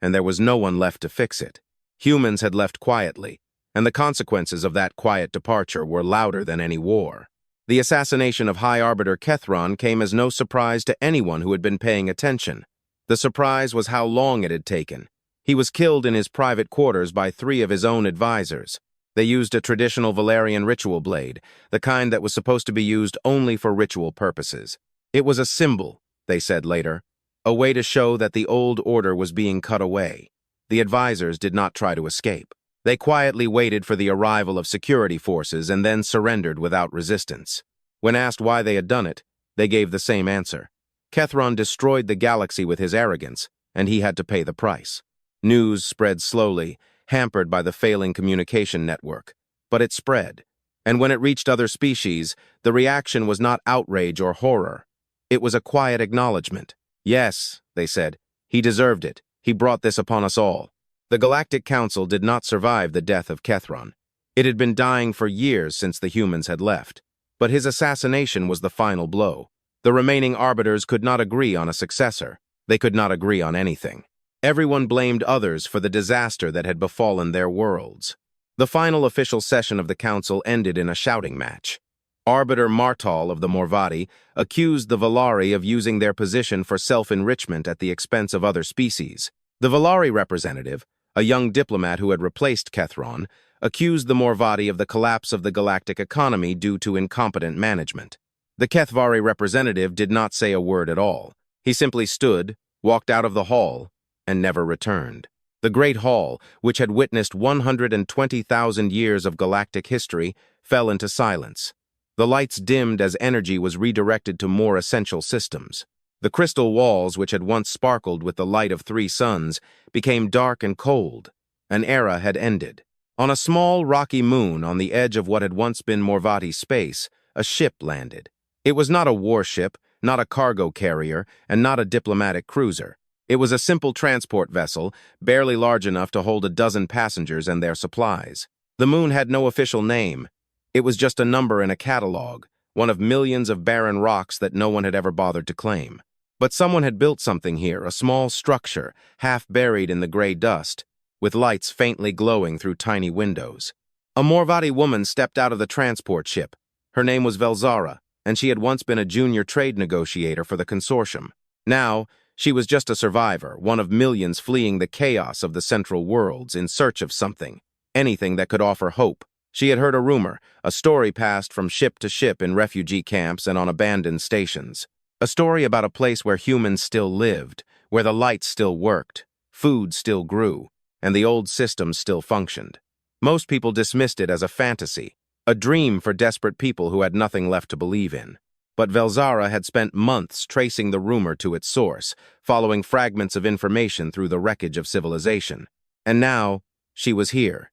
and there was no one left to fix it. Humans had left quietly, and the consequences of that quiet departure were louder than any war. The assassination of High Arbiter Kethron came as no surprise to anyone who had been paying attention. The surprise was how long it had taken. He was killed in his private quarters by 3 of his own advisors. They used a traditional Valerian ritual blade, the kind that was supposed to be used only for ritual purposes. It was a symbol, they said later, a way to show that the old order was being cut away. The advisors did not try to escape. They quietly waited for the arrival of security forces and then surrendered without resistance. When asked why they had done it, they gave the same answer. Kethron destroyed the galaxy with his arrogance, and he had to pay the price. News spread slowly, hampered by the failing communication network. But it spread, and when it reached other species, the reaction was not outrage or horror. It was a quiet acknowledgement. "Yes," they said, "he deserved it. He brought this upon us all." The Galactic Council did not survive the death of Kethron. It had been dying for years since the humans had left. But his assassination was the final blow. The remaining arbiters could not agree on a successor. They could not agree on anything. Everyone blamed others for the disaster that had befallen their worlds. The final official session of the council ended in a shouting match. Arbiter Martal of the Morvati accused the Valari of using their position for self-enrichment at the expense of other species. The Valari representative, a young diplomat who had replaced Kethron, accused the Morvati of the collapse of the galactic economy due to incompetent management. The Kethvari representative did not say a word at all. He simply stood, walked out of the hall, and never returned. The Great Hall, which had witnessed 120,000 years of galactic history, fell into silence. The lights dimmed as energy was redirected to more essential systems. The crystal walls, which had once sparkled with the light of 3 suns, became dark and cold. An era had ended. On a small, rocky moon on the edge of what had once been Morvati space, a ship landed. It was not a warship, not a cargo carrier, and not a diplomatic cruiser. It was a simple transport vessel, barely large enough to hold 12 passengers and their supplies. The moon had no official name. It was just a number in a catalog, one of millions of barren rocks that no one had ever bothered to claim. But someone had built something here, a small structure, half buried in the gray dust, with lights faintly glowing through tiny windows. A Morvati woman stepped out of the transport ship. Her name was Velzara, and she had once been a junior trade negotiator for the consortium. Now, she was just a survivor, one of millions fleeing the chaos of the central worlds in search of something, anything that could offer hope. She had heard a rumor, a story passed from ship to ship in refugee camps and on abandoned stations. A story about a place where humans still lived, where the lights still worked, food still grew, and the old systems still functioned. Most people dismissed it as a fantasy, a dream for desperate people who had nothing left to believe in. But Velzara had spent months tracing the rumor to its source, following fragments of information through the wreckage of civilization. And now, she was here.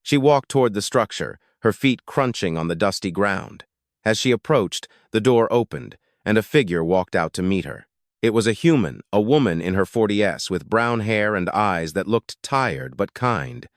She walked toward the structure, her feet crunching on the dusty ground. As she approached, the door opened, and a figure walked out to meet her. It was a human, a woman in her 40s with brown hair and eyes that looked tired but kind.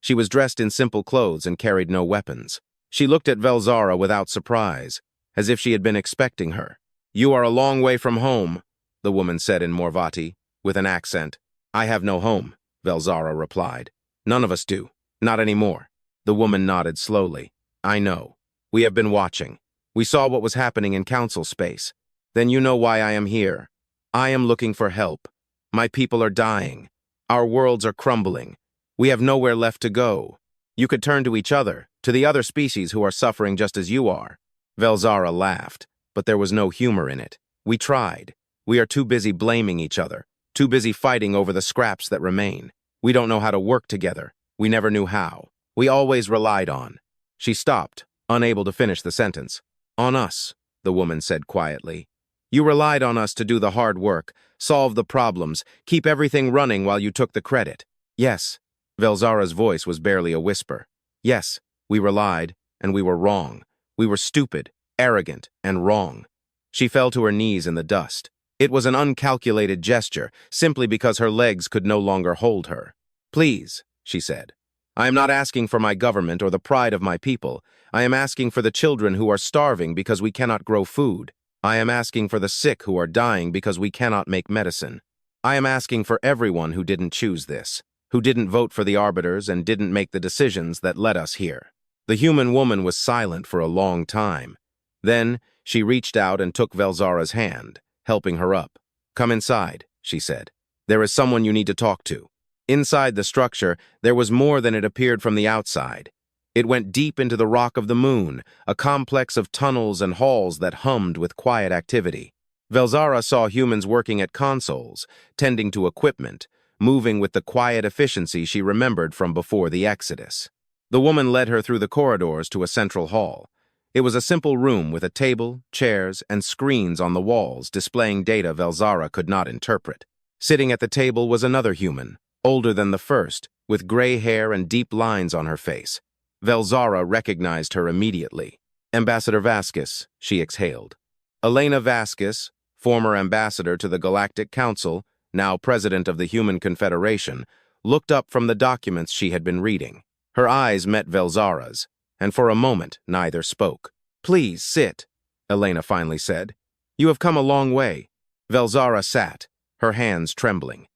She was dressed in simple clothes and carried no weapons. She looked at Velzara without surprise, as if she had been expecting her. "You are a long way from home," the woman said in Morvati, with an accent. "I have no home," Velzara replied. "None of us do. Not anymore." The woman nodded slowly. "I know. We have been watching. We saw what was happening in council space. Then you know why I am here. I am looking for help. My people are dying. Our worlds are crumbling. We have nowhere left to go. You could turn to each other, to the other species who are suffering just as you are." Velzara laughed, but there was no humor in it. "We tried. We are too busy blaming each other, too busy fighting over the scraps that remain. We don't know how to work together. We never knew how. We always relied on." She stopped, unable to finish the sentence. "On us," the woman said quietly. "You relied on us to do the hard work, solve the problems, keep everything running while you took the credit." "Yes." Velzara's voice was barely a whisper. "Yes, we relied, and we were wrong. We were stupid, arrogant, and wrong." She fell to her knees in the dust. It was an uncalculated gesture, simply because her legs could no longer hold her. "Please," she said. "I am not asking for my government or the pride of my people. I am asking for the children who are starving because we cannot grow food. I am asking for the sick who are dying because we cannot make medicine. I am asking for everyone who didn't choose this, who didn't vote for the arbiters and didn't make the decisions that led us here." The human woman was silent for a long time. Then she reached out and took Velzara's hand, helping her up. "Come inside," she said. "There is someone you need to talk to." Inside the structure, there was more than it appeared from the outside. It went deep into the rock of the moon, a complex of tunnels and halls that hummed with quiet activity. Velzara saw humans working at consoles, tending to equipment, moving with the quiet efficiency she remembered from before the Exodus. The woman led her through the corridors to a central hall. It was a simple room with a table, chairs, and screens on the walls displaying data Velzara could not interpret. Sitting at the table was another human, older than the first, with gray hair and deep lines on her face. Velzara recognized her immediately. "Ambassador Vaskis," she exhaled. Elena Vaskis, former ambassador to the Galactic Council, now president of the Human Confederation, looked up from the documents she had been reading. Her eyes met Velzara's, and for a moment neither spoke. "Please sit," Elena finally said. "You have come a long way." Velzara sat, her hands trembling.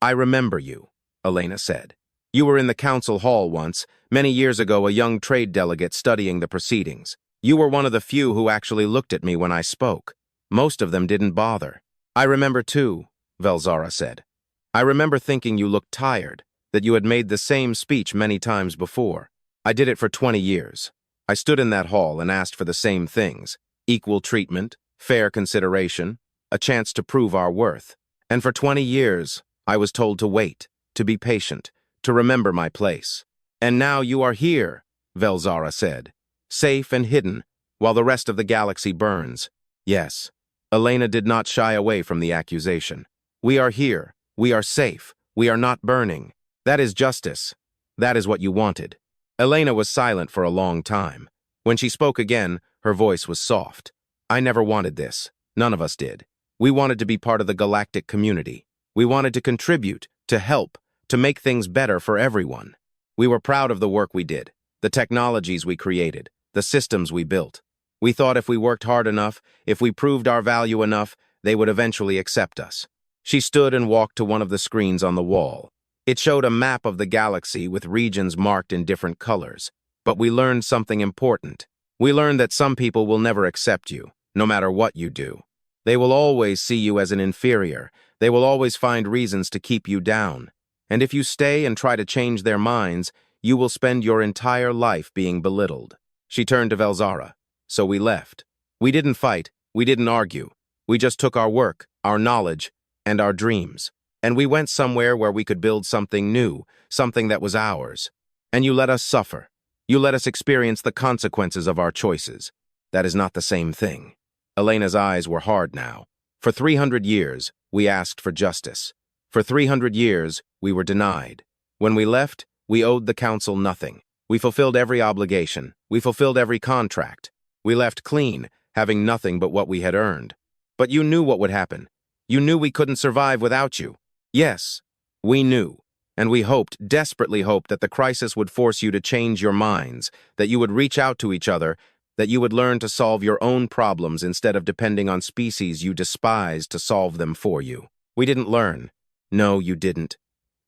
"I remember you," Elena said. "You were in the council hall once, many years ago, a young trade delegate studying the proceedings. You were one of the few who actually looked at me when I spoke. Most of them didn't bother." "I remember too," Velzara said. "I remember thinking you looked tired, that you had made the same speech many times before. I did it for 20 years. I stood in that hall and asked for the same things: equal treatment, fair consideration, a chance to prove our worth. And for 20 years, I was told to wait, to be patient, to remember my place. And now you are here," Velzara said, "safe and hidden, while the rest of the galaxy burns." "Yes." Elena did not shy away from the accusation. "We are here. We are safe. We are not burning. That is justice. That is what you wanted." Elena was silent for a long time. When she spoke again, her voice was soft. "I never wanted this. None of us did. We wanted to be part of the galactic community. We wanted to contribute, to help, to make things better for everyone. We were proud of the work we did, the technologies we created, the systems we built. We thought if we worked hard enough, if we proved our value enough, they would eventually accept us." She stood and walked to one of the screens on the wall. It showed a map of the galaxy with regions marked in different colors. But we learned something important. We learned that some people will never accept you, no matter what you do. They will always see you as an inferior. They will always find reasons to keep you down. And if you stay and try to change their minds, you will spend your entire life being belittled. She turned to Velzara. "So we left. We didn't fight. We didn't argue. We just took our work, our knowledge, and our dreams. And we went somewhere where we could build something new, something that was ours. And you let us suffer. You let us experience the consequences of our choices. That is not the same thing." Elena's eyes were hard now. "For 300 years, we asked for justice. For 300 years, we were denied. When we left, we owed the council nothing. We fulfilled every obligation. We fulfilled every contract. We left clean, having nothing but what we had earned. But you knew what would happen. You knew we couldn't survive without you. Yes, we knew. And we hoped, desperately hoped, that the crisis would force you to change your minds, that you would reach out to each other, that you would learn to solve your own problems instead of depending on species you despise to solve them for you. We didn't learn. No, you didn't.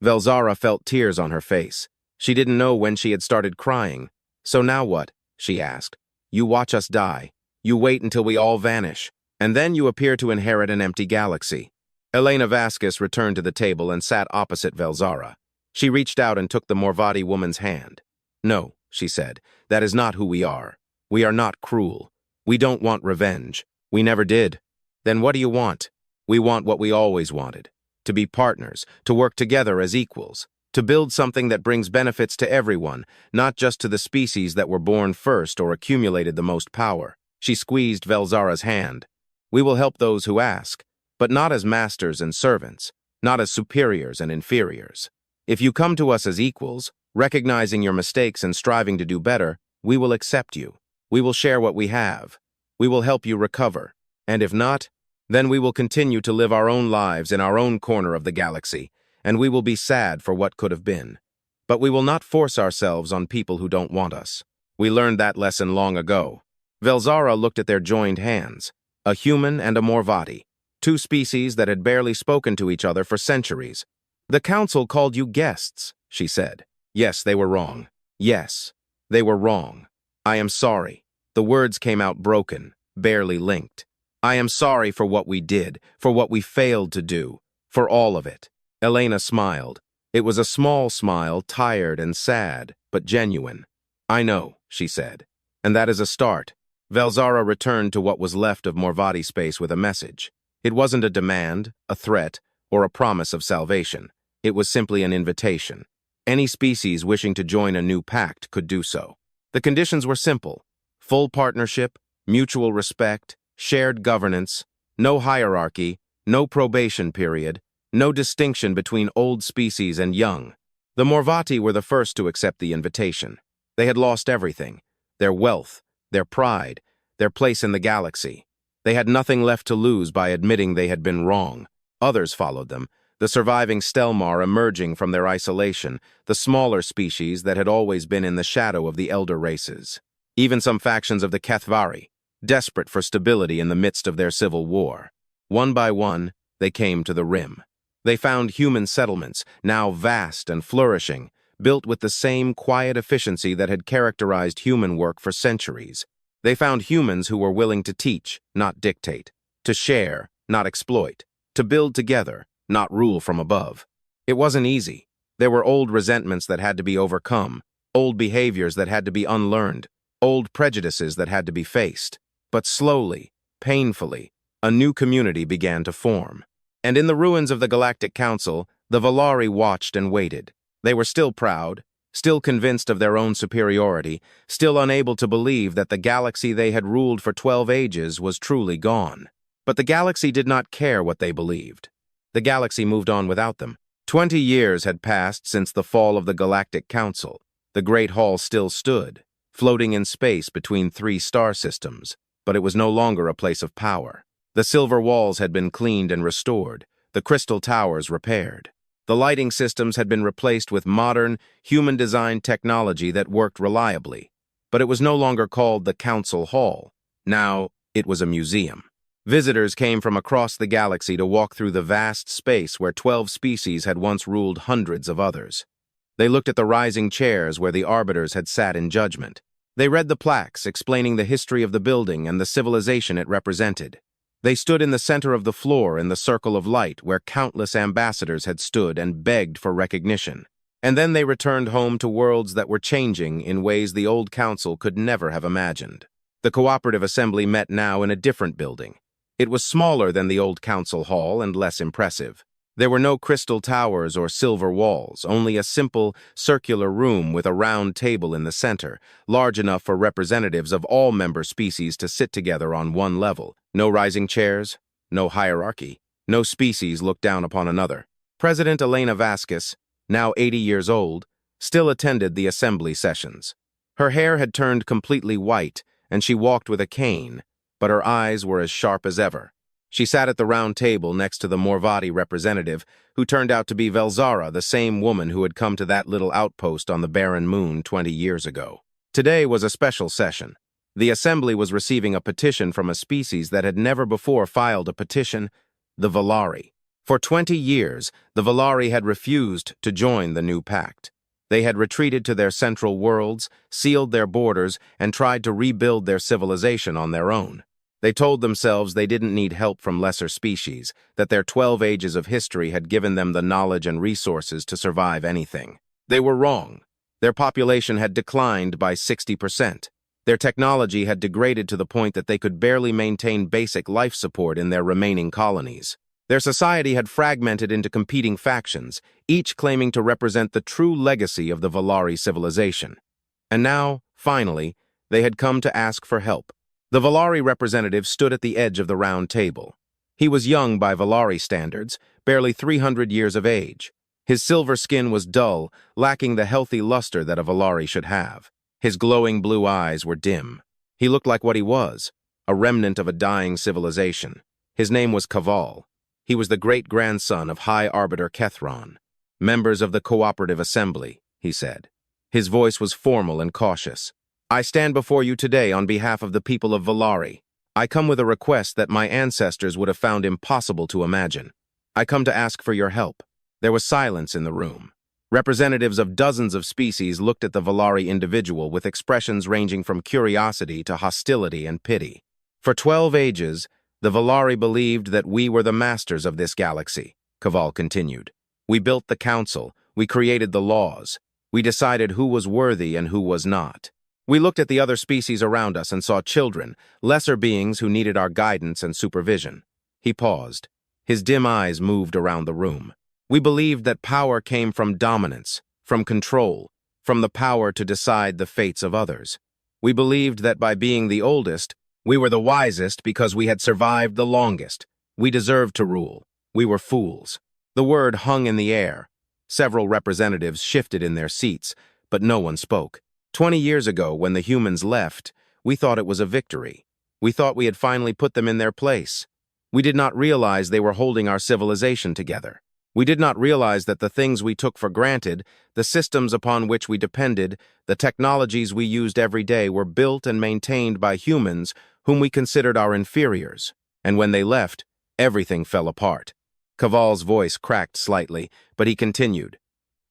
Velzara felt tears on her face. She didn't know when she had started crying. So now what? She asked. You watch us die. You wait until we all vanish. And then you appear to inherit an empty galaxy. Elena Vaskis returned to the table and sat opposite Velzara. She reached out and took the Morvati woman's hand. No, she said, that is not who we are. We are not cruel. We don't want revenge. We never did. Then what do you want? We want what we always wanted. To be partners, to work together as equals, to build something that brings benefits to everyone, not just to the species that were born first or accumulated the most power. She squeezed Velzara's hand. We will help those who ask, but not as masters and servants, not as superiors and inferiors. If you come to us as equals, recognizing your mistakes and striving to do better, we will accept you. We will share what we have. We will help you recover. And if not, then we will continue to live our own lives in our own corner of the galaxy, and we will be sad for what could have been. But we will not force ourselves on people who don't want us. We learned that lesson long ago. Velzara looked at their joined hands, a human and a Morvati, two species that had barely spoken to each other for centuries. The council called you guests, she said. Yes, they were wrong. Yes, they were wrong. I am sorry. The words came out broken, barely linked. I am sorry for what we did, for what we failed to do, for all of it. Elena smiled. It was a small smile, tired and sad, but genuine. I know, she said. And that is a start. Velzara returned to what was left of Morvati space with a message. It wasn't a demand, a threat, or a promise of salvation. It was simply an invitation. Any species wishing to join a new pact could do so. The conditions were simple: full partnership, mutual respect, shared governance, no hierarchy, no probation period, no distinction between old species and young. The Morvati were the first to accept the invitation. They had lost everything: their wealth, their pride, their place in the galaxy. They had nothing left to lose by admitting they had been wrong. Others followed them, the surviving Stelmar emerging from their isolation, the smaller species that had always been in the shadow of the elder races. Even some factions of the Kethvari, desperate for stability in the midst of their civil war. One by one, they came to the Rim. They found human settlements, now vast and flourishing, built with the same quiet efficiency that had characterized human work for centuries. They found humans who were willing to teach, not dictate, to share, not exploit, to build together, not rule from above. It wasn't easy. There were old resentments that had to be overcome, old behaviors that had to be unlearned, old prejudices that had to be faced. But slowly, painfully, a new community began to form. And in the ruins of the Galactic Council, the Valari watched and waited. They were still proud, still convinced of their own superiority, still unable to believe that the galaxy they had ruled for 12 ages was truly gone. But the galaxy did not care what they believed. The galaxy moved on without them. 20 years had passed since the fall of the Galactic Council. The Great Hall still stood, floating in space between 3 star systems, but it was no longer a place of power. The silver walls had been cleaned and restored, the crystal towers repaired. The lighting systems had been replaced with modern, human-designed technology that worked reliably. But it was no longer called the Council Hall. Now, it was a museum. Visitors came from across the galaxy to walk through the vast space where 12 species had once ruled hundreds of others. They looked at the rising chairs where the arbiters had sat in judgment. They read the plaques explaining the history of the building and the civilization it represented. They stood in the center of the floor in the circle of light where countless ambassadors had stood and begged for recognition. And then they returned home to worlds that were changing in ways the old council could never have imagined. The cooperative assembly met now in a different building. It was smaller than the old council hall and less impressive. There were no crystal towers or silver walls, only a simple, circular room with a round table in the center, large enough for representatives of all member species to sit together on one level. No rising chairs, no hierarchy, no species looked down upon another. President Elena Vaskis, now 80 years old, still attended the assembly sessions. Her hair had turned completely white, and she walked with a cane, but her eyes were as sharp as ever. She sat at the round table next to the Morvati representative, who turned out to be Velzara, the same woman who had come to that little outpost on the barren moon 20 years ago. Today was a special session. The Assembly was receiving a petition from a species that had never before filed a petition, the Valari. For 20 years, the Valari had refused to join the new pact. They had retreated to their central worlds, sealed their borders, and tried to rebuild their civilization on their own. They told themselves they didn't need help from lesser species, that their 12 ages of history had given them the knowledge and resources to survive anything. They were wrong. Their population had declined by 60%. Their technology had degraded to the point that they could barely maintain basic life support in their remaining colonies. Their society had fragmented into competing factions, each claiming to represent the true legacy of the Valari civilization. And now, finally, they had come to ask for help. The Valari representative stood at the edge of the round table. He was young by Valari standards, barely 300 years of age. His silver skin was dull, lacking the healthy luster that a Valari should have. His glowing blue eyes were dim. He looked like what he was, a remnant of a dying civilization. His name was Kaval. He was the great-grandson of High Arbiter Kethron. "Members of the Cooperative Assembly," he said. His voice was formal and cautious. "I stand before you today on behalf of the people of Valari. I come with a request that my ancestors would have found impossible to imagine. I come to ask for your help." There was silence in the room. Representatives of dozens of species looked at the Valari individual with expressions ranging from curiosity to hostility and pity. For 12 ages, the Valari believed that we were the masters of this galaxy, Kaval continued. We built the council, we created the laws, we decided who was worthy and who was not. We looked at the other species around us and saw children, lesser beings who needed our guidance and supervision. He paused. His dim eyes moved around the room. We believed that power came from dominance, from control, from the power to decide the fates of others. We believed that by being the oldest, we were the wisest because we had survived the longest. We deserved to rule. We were fools. The word hung in the air. Several representatives shifted in their seats, but no one spoke. 20 years ago, when the humans left, we thought it was a victory. We thought we had finally put them in their place. We did not realize they were holding our civilization together. We did not realize that the things we took for granted, the systems upon which we depended, the technologies we used every day were built and maintained by humans whom we considered our inferiors. And when they left, everything fell apart. Kaval's voice cracked slightly, but he continued.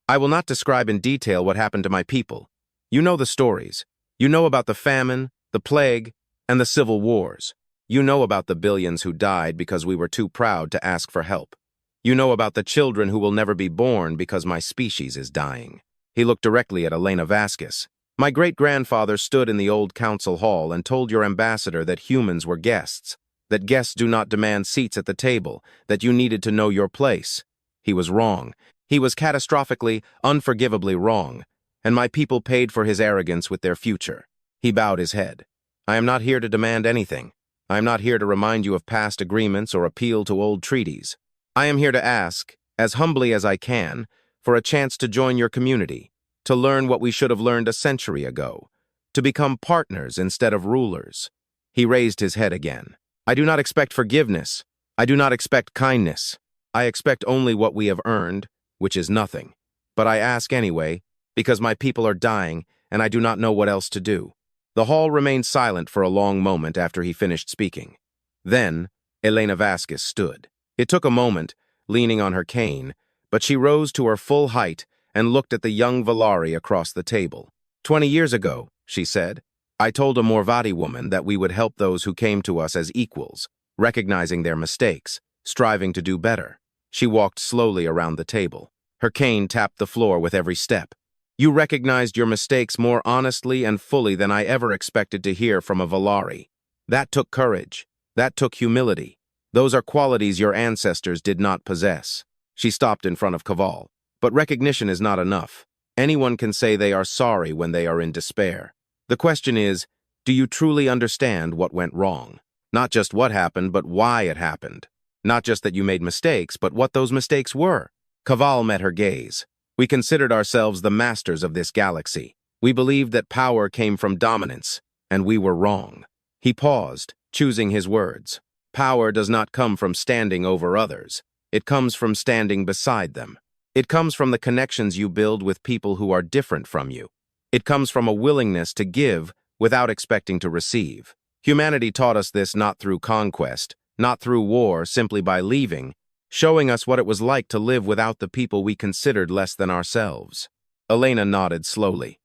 "I will not describe in detail what happened to my people. You know the stories. You know about the famine, the plague, and the civil wars. You know about the billions who died because we were too proud to ask for help. You know about the children who will never be born because my species is dying." He looked directly at Elena Vaskis. "My great-grandfather stood in the old council hall and told your ambassador that humans were guests, that guests do not demand seats at the table, that you needed to know your place. He was wrong. He was catastrophically, unforgivably wrong, and my people paid for his arrogance with their future." He bowed his head. "I am not here to demand anything. I am not here to remind you of past agreements or appeal to old treaties. I am here to ask, as humbly as I can, for a chance to join your community, to learn what we should have learned a century ago, to become partners instead of rulers." He raised his head again. "I do not expect forgiveness. I do not expect kindness. I expect only what we have earned, which is nothing. But I ask anyway, because my people are dying, and I do not know what else to do." The hall remained silent for a long moment after he finished speaking. Then, Elena Vaskis stood. It took a moment, leaning on her cane, but she rose to her full height and looked at the young Valari across the table. 20 years ago, she said, I told a Morvati woman that we would help those who came to us as equals, recognizing their mistakes, striving to do better. She walked slowly around the table. Her cane tapped the floor with every step. You recognized your mistakes more honestly and fully than I ever expected to hear from a Valari. That took courage. That took humility. Those are qualities your ancestors did not possess. She stopped in front of Kaval. But recognition is not enough. Anyone can say they are sorry when they are in despair. The question is, do you truly understand what went wrong? Not just what happened, but why it happened. Not just that you made mistakes, but what those mistakes were. Kaval met her gaze. We considered ourselves the masters of this galaxy. We believed that power came from dominance, and we were wrong. He paused, choosing his words. Power does not come from standing over others. It comes from standing beside them. It comes from the connections you build with people who are different from you. It comes from a willingness to give without expecting to receive. Humanity taught us this not through conquest, not through war, simply by leaving, showing us what it was like to live without the people we considered less than ourselves. Elena nodded slowly.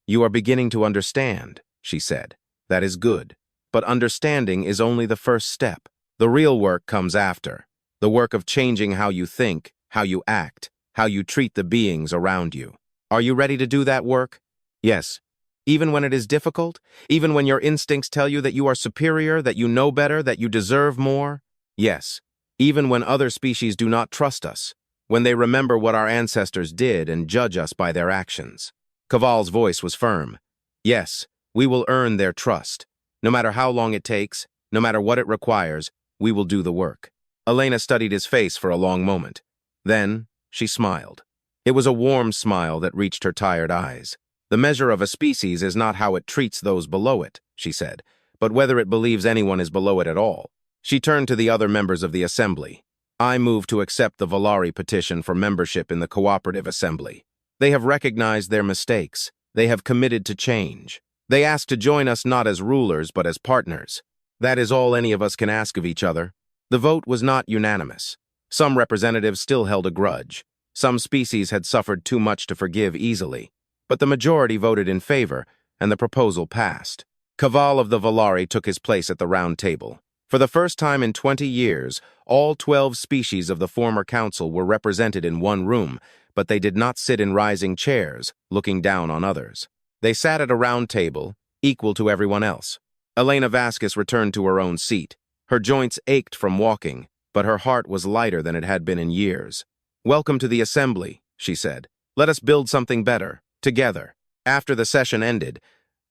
"You are beginning to understand," she said. "That is good. But understanding is only the first step. The real work comes after. The work of changing how you think, how you act, how you treat the beings around you. Are you ready to do that work?" "Yes." "Even when it is difficult? Even when your instincts tell you that you are superior, that you know better, that you deserve more?" "Yes." "Even when other species do not trust us, when they remember what our ancestors did and judge us by their actions." Kaval's voice was firm. "Yes, we will earn their trust. No matter how long it takes, no matter what it requires, we will do the work." Elena studied his face for a long moment. Then, she smiled. It was a warm smile that reached her tired eyes. "The measure of a species is not how it treats those below it," she said, "but whether it believes anyone is below it at all." She turned to the other members of the Assembly. "I move to accept the Valari petition for membership in the Cooperative Assembly. They have recognized their mistakes. They have committed to change. They ask to join us not as rulers, but as partners. That is all any of us can ask of each other." The vote was not unanimous. Some representatives still held a grudge. Some species had suffered too much to forgive easily. But the majority voted in favor, and the proposal passed. Kaval of the Valari took his place at the round table. For the first time in 20 years, all 12 species of the former council were represented in one room, but they did not sit in rising chairs, looking down on others. They sat at a round table, equal to everyone else. Elena Vaskis returned to her own seat. Her joints ached from walking, but her heart was lighter than it had been in years. "Welcome to the Assembly," she said. "Let us build something better. Together." After the session ended,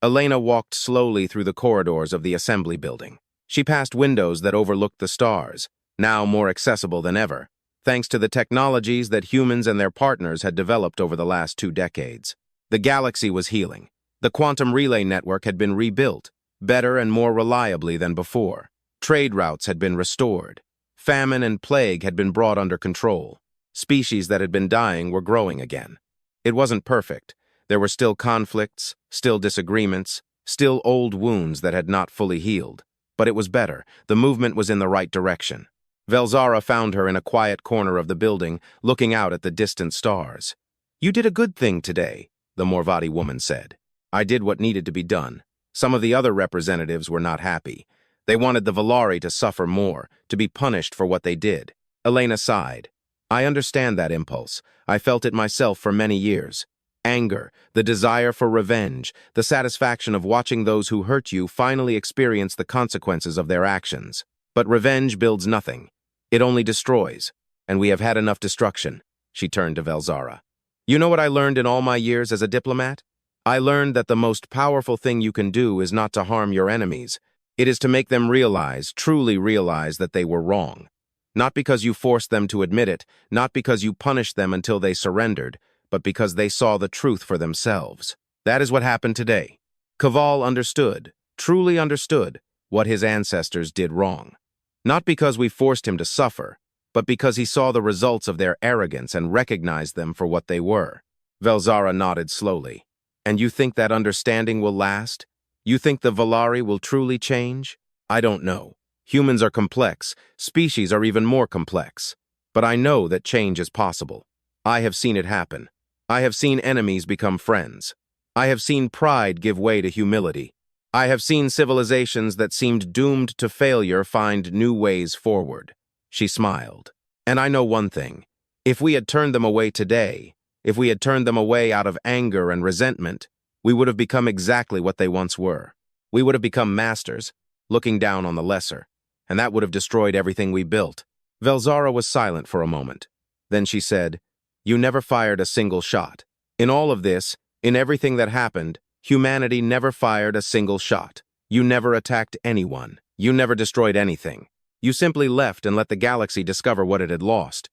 Elena walked slowly through the corridors of the Assembly building. She passed windows that overlooked the stars, now more accessible than ever, thanks to the technologies that humans and their partners had developed over the last 2 decades. The galaxy was healing. The quantum relay network had been rebuilt, better and more reliably than before. Trade routes had been restored. Famine and plague had been brought under control. Species that had been dying were growing again. It wasn't perfect. There were still conflicts, still disagreements, still old wounds that had not fully healed. But it was better. The movement was in the right direction. Velzara found her in a quiet corner of the building, looking out at the distant stars. "You did a good thing today," the Morvati woman said. "I did what needed to be done." Some of the other representatives were not happy. They wanted the Valari to suffer more, to be punished for what they did. Elena sighed. "I understand that impulse. I felt it myself for many years. Anger, the desire for revenge, the satisfaction of watching those who hurt you finally experience the consequences of their actions. But revenge builds nothing. It only destroys. And we have had enough destruction." She turned to Velzara. "You know what I learned in all my years as a diplomat? I learned that the most powerful thing you can do is not to harm your enemies. It is to make them realize, truly realize, that they were wrong. Not because you forced them to admit it, not because you punished them until they surrendered, but because they saw the truth for themselves. That is what happened today." Kaval understood, truly understood, what his ancestors did wrong. Not because we forced him to suffer, but because he saw the results of their arrogance and recognized them for what they were. Velzara nodded slowly. "And you think that understanding will last? You think the Valari will truly change?" "I don't know. Humans are complex. Species are even more complex. But I know that change is possible. I have seen it happen. I have seen enemies become friends. I have seen pride give way to humility. I have seen civilizations that seemed doomed to failure find new ways forward." She smiled. "And I know one thing. If we had turned them away today, if we had turned them away out of anger and resentment, we would have become exactly what they once were. We would have become masters, looking down on the lesser, and that would have destroyed everything we built." Velzara was silent for a moment. Then she said, "You never fired a single shot. In all of this, in everything that happened, humanity never fired a single shot. You never attacked anyone. You never destroyed anything. You simply left and let the galaxy discover what it had lost.